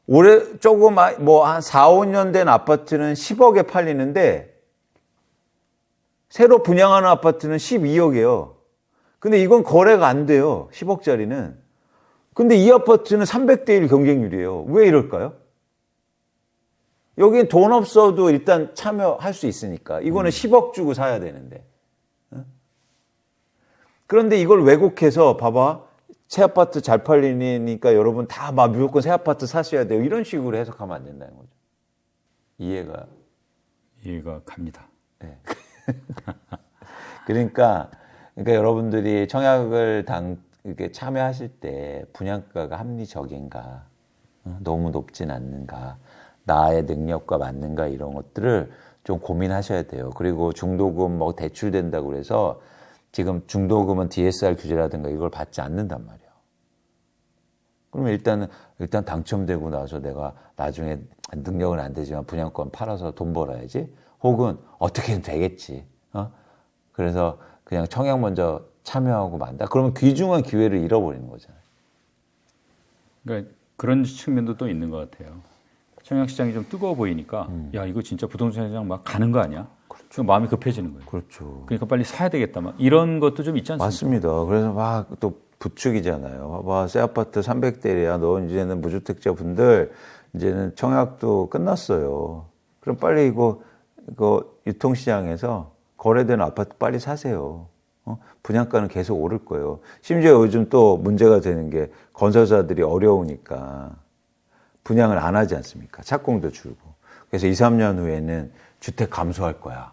올해 조금 한 4, 5년 된 아파트는 10억에 팔리는데 새로 분양하는 아파트는 12억이에요. 근데 이건 거래가 안 돼요. 10억짜리는. 근데 이 아파트는 300대 1 경쟁률이에요. 왜 이럴까요? 여긴 돈 없어도 일단 참여할 수 있으니까. 이거는 10억 주고 사야 되는데. 그런데 이걸 왜곡해서 봐봐. 새 아파트 잘 팔리니까 여러분 다 막 무조건 새 아파트 사셔야 돼요. 이런 식으로 해석하면 안 된다는 거죠. 이해가 갑니다. 네. 그러니까 여러분들이 청약을 이렇게 참여하실 때 분양가가 합리적인가, 너무 높진 않는가, 나의 능력과 맞는가 이런 것들을 좀 고민하셔야 돼요. 그리고 중도금 뭐 대출된다고 그래서 지금 중도금은 DSR 규제라든가 이걸 받지 않는단 말이에요. 그러면 일단 당첨되고 나서 내가 나중에 능력은 안 되지만 분양권 팔아서 돈 벌어야지. 혹은 어떻게든 되겠지. 그래서 그냥 청약 먼저 참여하고 만다. 그러면 귀중한 기회를 잃어버리는 거잖아요. 그러니까 그런 측면도 또 있는 것 같아요. 청약 시장이 좀 뜨거워 보이니까 야 이거 진짜 부동산 시장 막 가는 거 아니야? 그렇죠. 마음이 급해지는 거예요. 그렇죠. 그러니까 빨리 사야 되겠다. 막 이런 것도 좀 있지 않습니까? 맞습니다. 그래서 막 또 부추기잖아요. 봐봐, 새 아파트 300대야. 너 이제는 무주택자 분들 이제는 청약도 끝났어요. 그럼 빨리 이거 유통시장에서 거래되는 아파트 빨리 사세요. 분양가는 계속 오를 거예요. 심지어 요즘 또 문제가 되는 게 건설사들이 어려우니까 분양을 안 하지 않습니까? 착공도 줄고. 그래서 2, 3년 후에는 주택 감소할 거야.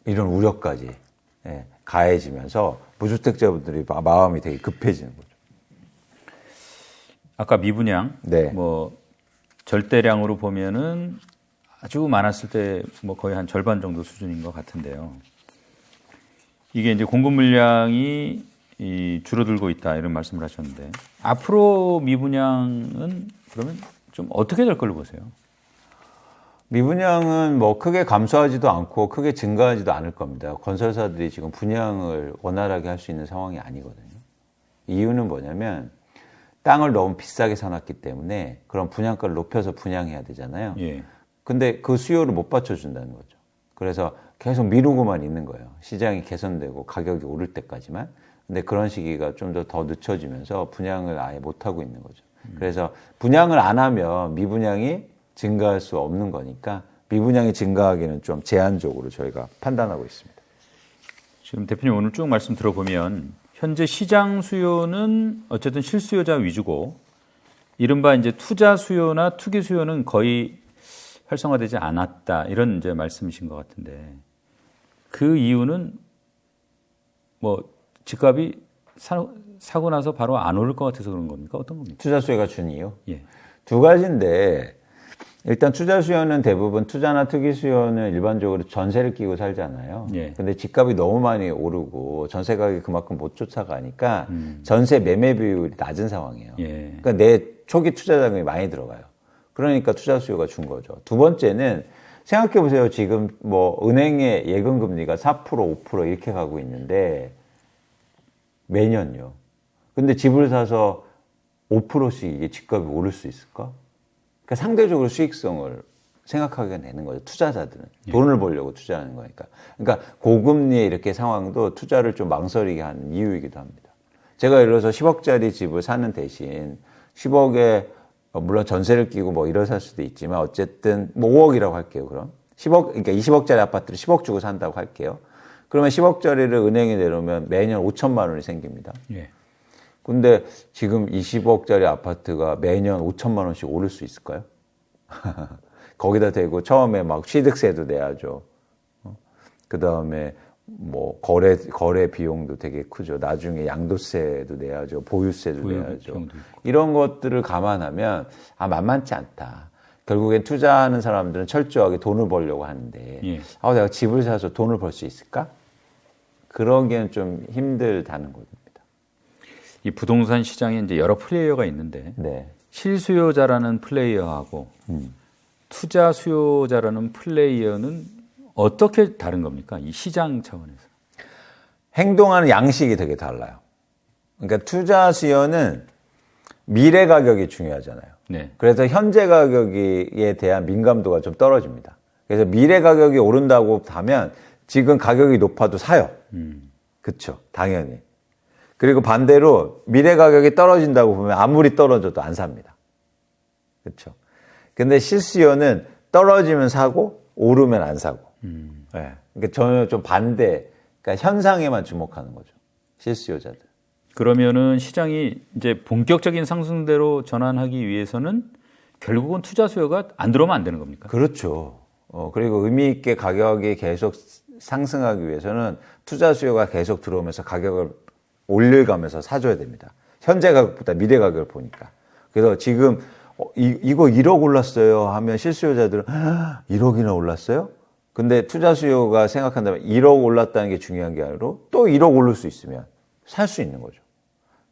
이런 우려까지 가해지면서 무주택자분들이 마음이 되게 급해지는 거죠. 아까 미분양, 네. 뭐 절대량으로 보면은 아주 많았을 때 뭐 거의 한 절반 정도 수준인 것 같은데요. 이게 이제 공급 물량이 줄어들고 있다 이런 말씀을 하셨는데 앞으로 미분양은 그러면 좀 어떻게 될 걸로 보세요? 미분양은 뭐 크게 감소하지도 않고 크게 증가하지도 않을 겁니다. 건설사들이 지금 분양을 원활하게 할 수 있는 상황이 아니거든요. 이유는 뭐냐면 땅을 너무 비싸게 사놨기 때문에 그런 분양가를 높여서 분양해야 되잖아요. 예. 근데 그 수요를 못 받쳐준다는 거죠. 그래서 계속 미루고만 있는 거예요. 시장이 개선되고 가격이 오를 때까지만. 근데 그런 시기가 좀 더 늦춰지면서 분양을 아예 못하고 있는 거죠. 그래서 분양을 안 하면 미분양이 증가할 수 없는 거니까 미분양이 증가하기는 좀 제한적으로 저희가 판단하고 있습니다. 지금 대표님 오늘 쭉 말씀 들어보면 현재 시장 수요는 어쨌든 실수요자 위주고 이른바 이제 투자 수요나 투기 수요는 거의 활성화되지 않았다 이런 이제 말씀이신 것 같은데 그 이유는 뭐 집값이 사고 나서 바로 안 오를 것 같아서 그런 겁니까? 어떤 겁니까? 투자 수요가 준 이유? 예. 두 가지인데 일단 투자 수요는 대부분 투자나 투기 수요는 일반적으로 전세를 끼고 살잖아요. 예. 근데 집값이 너무 많이 오르고 전세 가격이 그만큼 못 쫓아가니까 전세 매매 비율이 낮은 상황이에요. 예. 그러니까 내 초기 투자 자금이 많이 들어가요. 그러니까 투자 수요가 준 거죠. 두 번째는 생각해 보세요. 지금 뭐 은행의 예금 금리가 4%, 5% 이렇게 가고 있는데 매년요. 근데 집을 사서 5%씩 이게 집값이 오를 수 있을까? 그러니까 상대적으로 수익성을 생각하게 되는 거죠. 투자자들은. 돈을 벌려고 투자하는 거니까. 그러니까 고금리의 이렇게 상황도 투자를 좀 망설이게 하는 이유이기도 합니다. 제가 예를 들어서 10억짜리 집을 사는 대신 10억에 물론 전세를 끼고 뭐 이러 살 수도 있지만 어쨌든 뭐 5억이라고 할게요. 그럼 10억 그러니까 20억짜리 아파트를 10억 주고 산다고 할게요. 그러면 10억짜리를 은행에 내놓으면 매년 5천만 원이 생깁니다. 예. 근데 지금 20억짜리 아파트가 매년 5천만 원씩 오를 수 있을까요? 거기다 대고 처음에 막 취득세도 내야죠. 그 다음에 뭐 거래 비용도 되게 크죠. 나중에 양도세도 내야죠. 보유세도 내야죠. 이런 것들을 감안하면 만만치 않다. 결국엔 투자하는 사람들은 철저하게 돈을 벌려고 하는데 예. 내가 집을 사서 돈을 벌 수 있을까? 그러기엔 좀 힘들다는 겁니다. 이 부동산 시장에 이제 여러 플레이어가 있는데 네. 실수요자라는 플레이어하고 투자 수요자라는 플레이어는 어떻게 다른 겁니까? 이 시장 차원에서. 행동하는 양식이 되게 달라요. 그러니까 투자 수요는 미래 가격이 중요하잖아요. 네. 그래서 현재 가격에 대한 민감도가 좀 떨어집니다. 그래서 미래 가격이 오른다고 하면 지금 가격이 높아도 사요. 그렇죠. 당연히. 그리고 반대로 미래 가격이 떨어진다고 보면 아무리 떨어져도 안 삽니다. 그렇죠. 근데 실수요는 떨어지면 사고 오르면 안 사고. 네. 그러니까 저는 좀 반대. 그러니까 현상에만 주목하는 거죠. 실수요자들. 그러면은 시장이 이제 본격적인 상승대로 전환하기 위해서는 결국은 투자 수요가 안 들어오면 안 되는 겁니까? 그렇죠. 그리고 의미 있게 가격이 계속 상승하기 위해서는 투자 수요가 계속 들어오면서 가격을 올려가면서 사줘야 됩니다. 현재 가격보다 미래 가격을 보니까. 그래서 지금 이거 1억 올랐어요 하면 실수요자들은 1억이나 올랐어요? 근데 투자 수요가 생각한다면 1억 올랐다는 게 중요한 게 아니라 또 1억 오를 수 있으면 살 수 있는 거죠.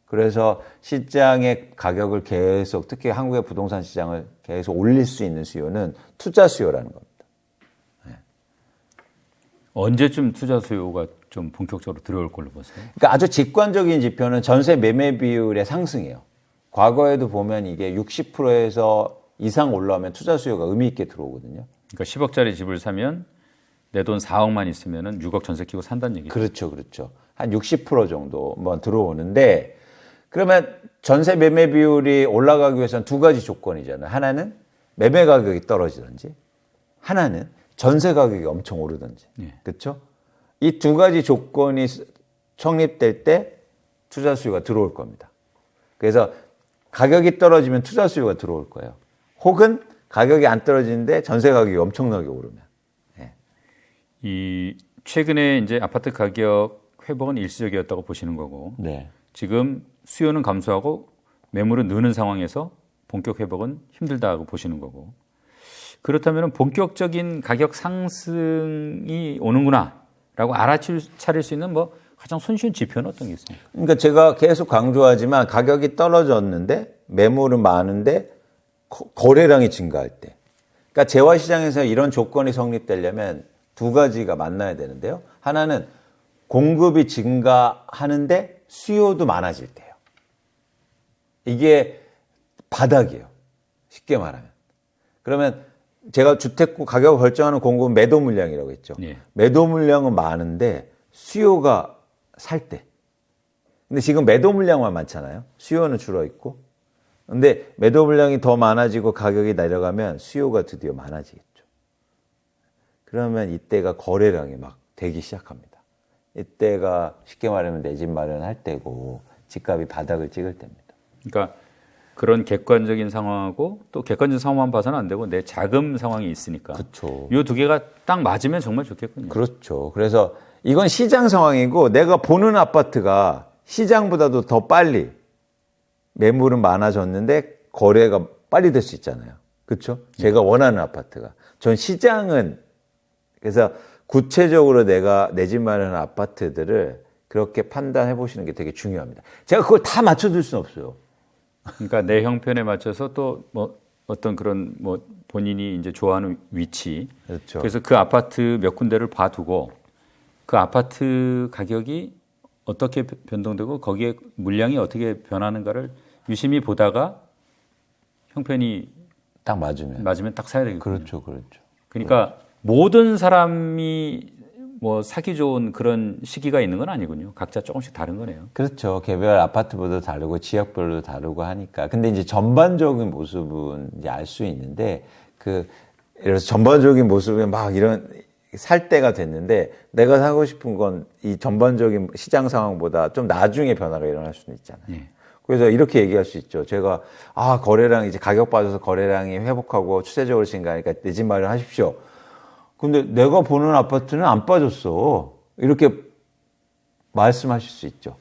그래서 시장의 가격을 계속 특히 한국의 부동산 시장을 계속 올릴 수 있는 수요는 투자 수요라는 겁니다. 네. 언제쯤 투자 수요가 좀 본격적으로 들어올 걸로 보세요? 그러니까 아주 직관적인 지표는 전세 매매 비율의 상승이에요. 과거에도 보면 이게 60%에서 이상 올라오면 투자 수요가 의미 있게 들어오거든요. 그러니까 10억짜리 집을 사면 내 돈 4억만 있으면은 6억 전세 끼고 산다는 얘기죠. 그렇죠, 그렇죠. 한 60% 정도만 들어오는데 그러면 전세 매매 비율이 올라가기 위해서는 두 가지 조건이잖아요. 하나는 매매 가격이 떨어지든지, 하나는 전세 가격이 엄청 오르든지, 그렇죠? 이 두 가지 조건이 성립될 때 투자 수요가 들어올 겁니다. 그래서 가격이 떨어지면 투자 수요가 들어올 거예요. 혹은 가격이 안 떨어지는데 전세 가격이 엄청나게 오르면. 네. 이 최근에 이제 아파트 가격 회복은 일시적이었다고 보시는 거고, 네. 지금 수요는 감소하고 매물은 느는 상황에서 본격 회복은 힘들다고 보시는 거고, 그렇다면 본격적인 가격 상승이 오는구나라고 알아차릴 수 있는 뭐 가장 손쉬운 지표는 어떤 게 있습니까? 그러니까 제가 계속 강조하지만 가격이 떨어졌는데 매물은 많은데 거래량이 증가할 때. 그러니까 재화시장에서 이런 조건이 성립되려면 두 가지가 만나야 되는데요. 하나는 공급이 증가하는데 수요도 많아질 때예요. 이게 바닥이에요. 쉽게 말하면. 그러면 제가 주택 가격을 결정하는 공급은 매도 물량이라고 했죠. 예. 매도 물량은 많은데 수요가 살 때. 근데 지금 매도 물량만 많잖아요. 수요는 줄어 있고. 근데 매도 물량이 더 많아지고 가격이 내려가면 수요가 드디어 많아지겠죠. 그러면 이때가 거래량이 막 되기 시작합니다. 이때가 쉽게 말하면 내 집 마련할 때고 집값이 바닥을 찍을 때입니다. 그러니까 그런 객관적인 상황하고 또 객관적인 상황만 봐서는 안 되고 내 자금 상황이 있으니까. 그렇죠. 이 두 개가 딱 맞으면 정말 좋겠군요. 그렇죠. 그래서 이건 시장 상황이고 내가 보는 아파트가 시장보다도 더 빨리 매물은 많아졌는데 거래가 빨리 될 수 있잖아요. 그렇죠? 제가 원하는 아파트가. 전 시장은 그래서 구체적으로 내가 내 집 마련한 아파트들을 그렇게 판단해 보시는 게 되게 중요합니다. 제가 그걸 다 맞춰줄 수는 없어요. 그러니까 내 형편에 맞춰서 또 뭐 어떤 그런 뭐 본인이 이제 좋아하는 위치. 그렇죠. 그래서 그 아파트 몇 군데를 봐두고 그 아파트 가격이 어떻게 변동되고 거기에 물량이 어떻게 변하는가를 유심히 보다가 형편이 딱 맞으면 딱 사야 되겠군요. 그렇죠, 그렇죠. 그러니까 모든 사람이 뭐 사기 좋은 그런 시기가 있는 건 아니군요. 각자 조금씩 다른 거네요. 그렇죠. 개별 아파트별로 다르고 지역별로 다르고 하니까. 근데 이제 전반적인 모습은 이제 알 수 있는데 예를 들어서 전반적인 모습은 막 이런 살 때가 됐는데 내가 사고 싶은 건 이 전반적인 시장 상황보다 좀 나중에 변화가 일어날 수는 있잖아요. 예. 그래서 이렇게 얘기할 수 있죠. 제가 거래량 이제 가격 빠져서 거래량이 회복하고 추세적으로 증가하니까 내 집 마련하십시오. 근데 내가 보는 아파트는 안 빠졌어. 이렇게 말씀하실 수 있죠.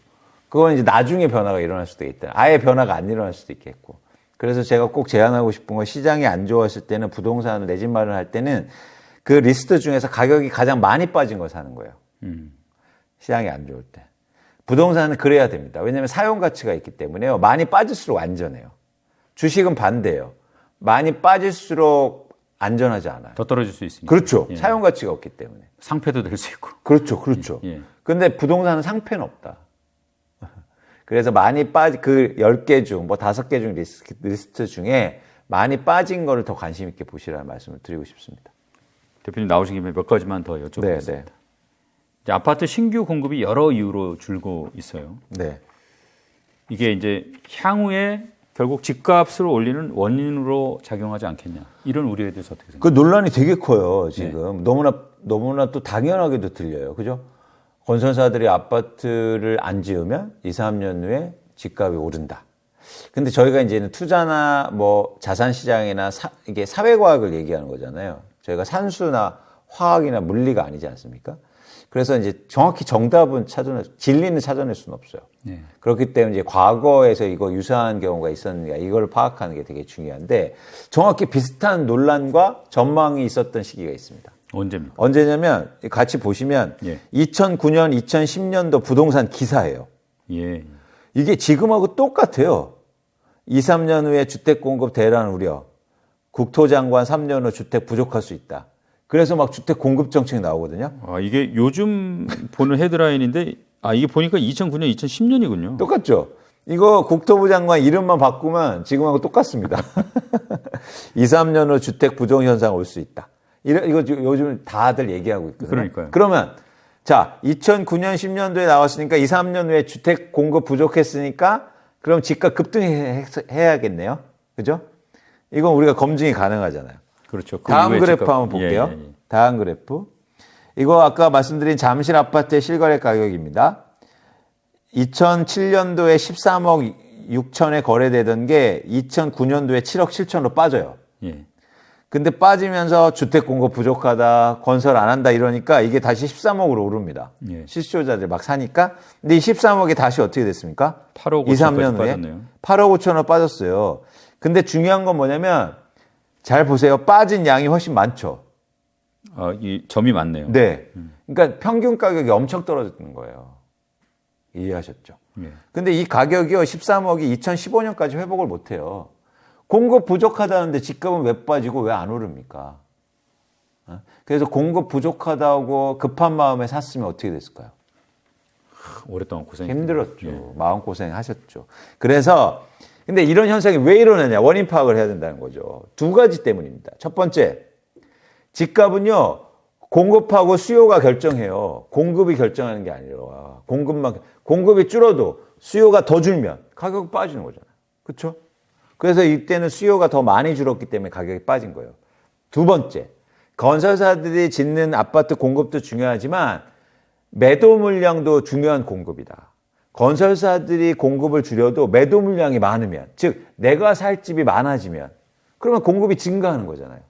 그건 이제 나중에 변화가 일어날 수도 있다. 아예 변화가 안 일어날 수도 있겠고. 그래서 제가 꼭 제안하고 싶은 건 시장이 안 좋았을 때는 부동산을 내 집 마련할 때는 그 리스트 중에서 가격이 가장 많이 빠진 걸 사는 거예요. 시장이 안 좋을 때. 부동산은 그래야 됩니다. 왜냐하면 사용 가치가 있기 때문에요. 많이 빠질수록 안전해요. 주식은 반대예요. 많이 빠질수록 안전하지 않아요. 더 떨어질 수 있습니다. 그렇죠. 예. 사용 가치가 없기 때문에. 상패도 될 수 있고. 그렇죠. 그렇죠. 예. 근데 부동산은 상패는 없다. 그래서 많이 빠진 그 10개 중 뭐 5개 중 리스트 중에 많이 빠진 거를 더 관심 있게 보시라는 말씀을 드리고 싶습니다. 대표님 나오신 김에 몇 가지만 더 여쭤보겠습니다. 네. 이제 아파트 신규 공급이 여러 이유로 줄고 있어요. 네. 이게 이제 향후에 결국 집값을 올리는 원인으로 작용하지 않겠냐. 이런 우려에 대해서 어떻게 생각하세요? 그 논란이 되게 커요, 지금. 너무나 또 당연하게도 들려요. 그죠? 건설사들이 아파트를 안 지으면 2, 3년 후에 집값이 오른다. 근데 저희가 이제는 투자나 뭐 자산 시장이나 이게 사회과학을 얘기하는 거잖아요. 저희가 산수나 화학이나 물리가 아니지 않습니까? 그래서 이제 정확히 정답은 진리는 찾아낼 수는 없어요. 네. 그렇기 때문에 이제 과거에서 이거 유사한 경우가 있었는가 이걸 파악하는 게 되게 중요한데 정확히 비슷한 논란과 전망이 있었던 시기가 있습니다. 언제입니까? 언제냐면 같이 보시면 예. 2009년, 2010년도 부동산 기사예요. 예. 이게 지금하고 똑같아요. 2, 3년 후에 주택 공급 대란 우려. 국토장관 3년 후 주택 부족할 수 있다. 그래서 막 주택 공급 정책이 나오거든요. 이게 요즘 보는 헤드라인인데 이게 보니까 2009년, 2010년이군요. 똑같죠? 이거 국토부 장관 이름만 바꾸면 지금하고 똑같습니다. 2, 3년 후 주택 부족 현상 올 수 있다. 이거 요즘 다들 얘기하고 있거든요. 그러니까요. 그러면 자, 2009년, 10년도에 나왔으니까 2, 3년 후에 주택 공급 부족했으니까 그럼 집값 급등해야겠네요. 그죠? 이건 우리가 검증이 가능하잖아요. 그렇죠. 다음 그래프 한번 볼게요. 예. 다음 그래프. 이거 아까 말씀드린 잠실 아파트의 실거래 가격입니다. 2007년도에 13억 6천에 거래되던 게 2009년도에 7억 7천으로 빠져요. 예. 근데 빠지면서 주택 공급 부족하다, 건설 안 한다 이러니까 이게 다시 13억으로 오릅니다. 예. 실수요자들 막 사니까. 근데 이 13억이 다시 어떻게 됐습니까? 8억 2, 3년 5천까지 후에 빠졌네요. 8억 5천원 빠졌어요. 근데 중요한 건 뭐냐면 잘 보세요. 빠진 양이 훨씬 많죠. 이 점이 많네요. 네. 그러니까 평균 가격이 엄청 떨어졌는 거예요. 이해하셨죠? 예. 근데 이 가격이요, 13억이 2015년까지 회복을 못 해요. 공급 부족하다는데 집값은 왜 빠지고 왜 안 오릅니까? 그래서 공급 부족하다고 급한 마음에 샀으면 어떻게 됐을까요? 오랫동안 고생 힘들었죠. 예. 마음고생 하셨죠. 그래서, 근데 이런 현상이 왜 일어나냐? 원인 파악을 해야 된다는 거죠. 두 가지 때문입니다. 첫 번째, 집값은요, 공급하고 수요가 결정해요. 공급이 결정하는 게 아니라, 공급이 줄어도 수요가 더 줄면 가격이 빠지는 거잖아요. 그렇죠? 그래서 이때는 수요가 더 많이 줄었기 때문에 가격이 빠진 거예요. 두 번째, 건설사들이 짓는 아파트 공급도 중요하지만 매도 물량도 중요한 공급이다. 건설사들이 공급을 줄여도 매도 물량이 많으면, 즉 내가 살 집이 많아지면 그러면 공급이 증가하는 거잖아요.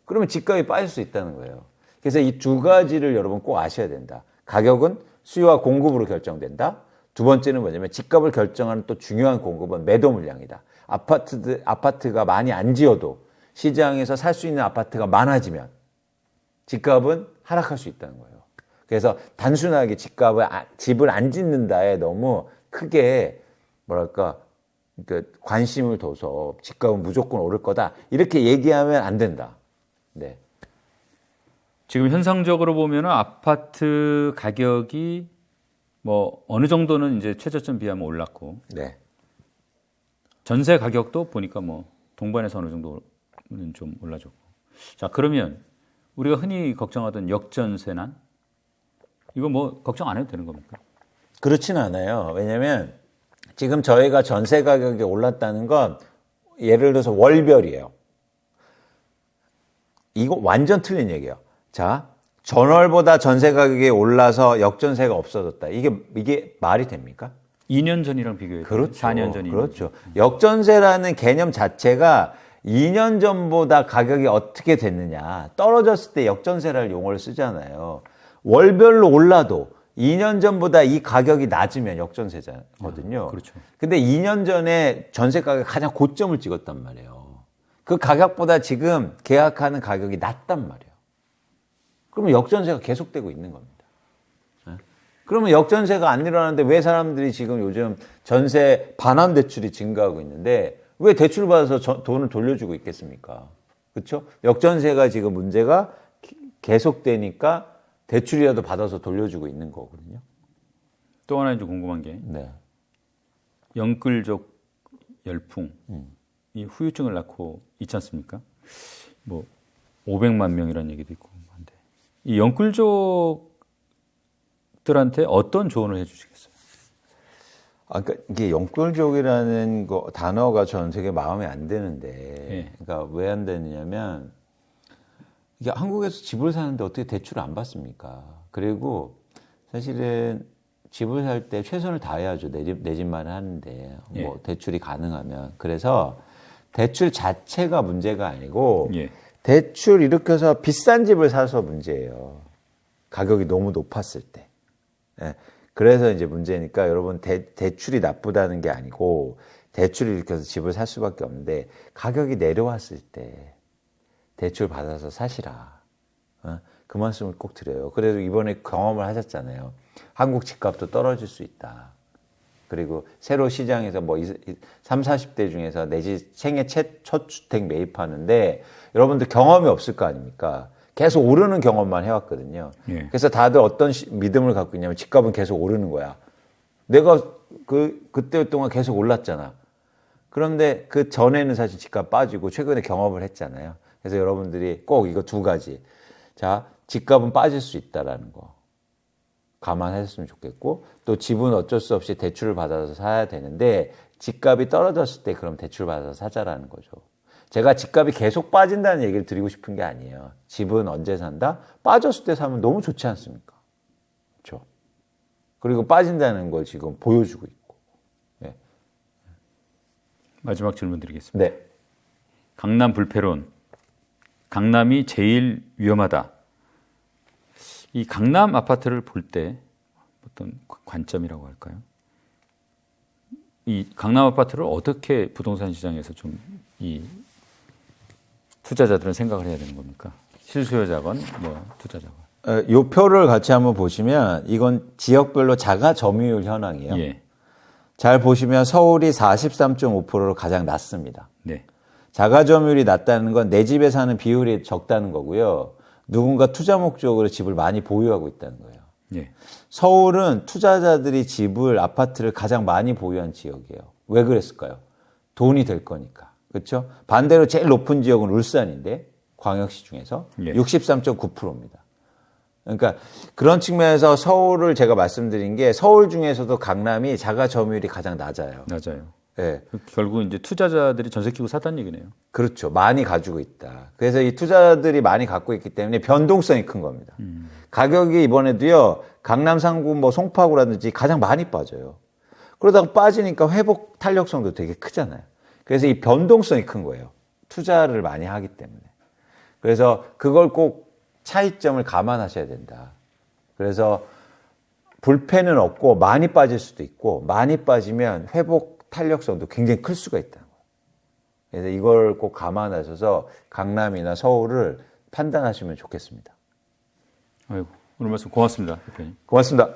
그러면 집값이 빠질 수 있다는 거예요. 그래서 이 두 가지를 여러분 꼭 아셔야 된다. 가격은 수요와 공급으로 결정된다. 두 번째는 뭐냐면 집값을 결정하는 또 중요한 공급은 매도 물량이다. 아파트가 많이 안 지어도 시장에서 살 수 있는 아파트가 많아지면 집값은 하락할 수 있다는 거예요. 그래서 단순하게 집을 안 짓는다에 너무 크게 관심을 둬서 집값은 무조건 오를 거다 이렇게 얘기하면 안 된다. 네. 지금 현상적으로 보면 아파트 가격이 뭐 어느 정도는 이제 최저점 비하면 올랐고 네. 전세 가격도 보니까 뭐 동반해서 어느 정도는 좀 올라졌고. 자, 그러면 우리가 흔히 걱정하던 역전세난 이거 뭐 걱정 안 해도 되는 겁니까? 그렇진 않아요. 왜냐하면 지금 저희가 전세 가격이 올랐다는 건 예를 들어서 월별이에요. 이거 완전 틀린 얘기예요. 자, 전월보다 전세 가격이 올라서 역전세가 없어졌다. 이게 말이 됩니까? 2년 전이랑 비교해. 그렇죠. 4년 전이. 그렇죠. 역전세라는 개념 자체가 2년 전보다 가격이 어떻게 됐느냐. 떨어졌을 때 역전세라는 용어를 쓰잖아요. 월별로 올라도 2년 전보다 이 가격이 낮으면 역전세잖거든요. 그렇죠. 근데 2년 전에 전세 가격이 가장 고점을 찍었단 말이에요. 그 가격보다 지금 계약하는 가격이 낮단 말이에요. 그러면 역전세가 계속되고 있는 겁니다. 그러면 역전세가 안 일어나는데 왜 사람들이 지금 요즘 전세 반환 대출이 증가하고 있는데 왜 대출 받아서 돈을 돌려주고 있겠습니까? 그렇죠? 역전세가 지금 문제가 계속되니까 대출이라도 받아서 돌려주고 있는 거거든요. 또 하나 이제 궁금한 게 네. 영끌족 열풍 이 후유증을 낳고 있지 않습니까? 뭐 500만 명이라는 얘기도 있고 한데 이 영끌족들한테 어떤 조언을 해주시겠어요? 그러니까 이게 영끌족이라는 단어가 저는 되게 마음에 안 드는데, 예. 그러니까 왜 안 되느냐면 이게 한국에서 집을 사는데 어떻게 대출을 안 받습니까? 그리고 사실은 집을 살 때 최선을 다해야죠. 내 집만 하는데 예. 뭐 대출이 가능하면. 그래서 대출 자체가 문제가 아니고 예. 대출 일으켜서 비싼 집을 사서 문제예요. 가격이 너무 높았을 때. 예. 그래서 이제 문제니까 여러분 대출이 나쁘다는 게 아니고 대출을 일으켜서 집을 살 수밖에 없는데 가격이 내려왔을 때 대출 받아서 사시라. 그 말씀을 꼭 드려요. 그래서 이번에 경험을 하셨잖아요. 한국 집값도 떨어질 수 있다. 그리고 새로 시장에서 뭐 30, 40대 중에서 내 집 생애 첫 주택 매입하는데 여러분들 경험이 없을 거 아닙니까? 계속 오르는 경험만 해왔거든요. 예. 그래서 다들 어떤 믿음을 갖고 있냐면 집값은 계속 오르는 거야. 내가 그때 동안 계속 올랐잖아. 그런데 그 전에는 사실 집값 빠지고 최근에 경험을 했잖아요. 그래서 여러분들이 꼭 이거 두 가지. 자, 집값은 빠질 수 있다라는 거. 감안했으면 좋겠고, 또 집은 어쩔 수 없이 대출을 받아서 사야 되는데, 집값이 떨어졌을 때 그럼 대출 받아서 사자라는 거죠. 제가 집값이 계속 빠진다는 얘기를 드리고 싶은 게 아니에요. 집은 언제 산다? 빠졌을 때 사면 너무 좋지 않습니까? 그렇죠? 그리고 빠진다는 걸 지금 보여주고 있고. 네. 마지막 질문 드리겠습니다. 네. 강남 불패론. 강남이 제일 위험하다. 이 강남 아파트를 볼 때 어떤 관점이라고 할까요? 이 강남 아파트를 어떻게 부동산 시장에서 좀 이 투자자들은 생각을 해야 되는 겁니까? 실수요자건 뭐 투자자건. 요 표를 같이 한번 보시면 이건 지역별로 자가 점유율 현황이에요. 예. 잘 보시면 서울이 43.5%로 가장 낮습니다. 네. 자가 점유율이 낮다는 건 내 집에 사는 비율이 적다는 거고요. 누군가 투자 목적으로 집을 많이 보유하고 있다는 거예요. 예. 서울은 투자자들이 집을, 아파트를 가장 많이 보유한 지역이에요. 왜 그랬을까요? 돈이 될 거니까. 그렇죠? 반대로 제일 높은 지역은 울산인데 광역시 중에서 예. 63.9%입니다. 그러니까 그런 측면에서 서울을 제가 말씀드린 게 서울 중에서도 강남이 자가 점유율이 가장 낮아요. 맞아요. 예. 결국 이제 투자자들이 전세 끼고 샀다는 얘기네요. 그렇죠. 많이 가지고 있다. 그래서 이 투자들이 많이 갖고 있기 때문에 변동성이 큰 겁니다. 가격이 이번에도요, 강남 상구 뭐 송파구라든지 가장 많이 빠져요. 그러다가 빠지니까 회복 탄력성도 되게 크잖아요. 그래서 이 변동성이 큰 거예요. 투자를 많이 하기 때문에. 그래서 그걸 꼭 차이점을 감안하셔야 된다. 그래서 불패는 없고 많이 빠질 수도 있고 많이 빠지면 회복 탄력성도 굉장히 클 수가 있다는 거예요. 그래서 이걸 꼭 감안하셔서 강남이나 서울을 판단하시면 좋겠습니다. 아이고, 오늘 말씀 고맙습니다, 대표님. 고맙습니다.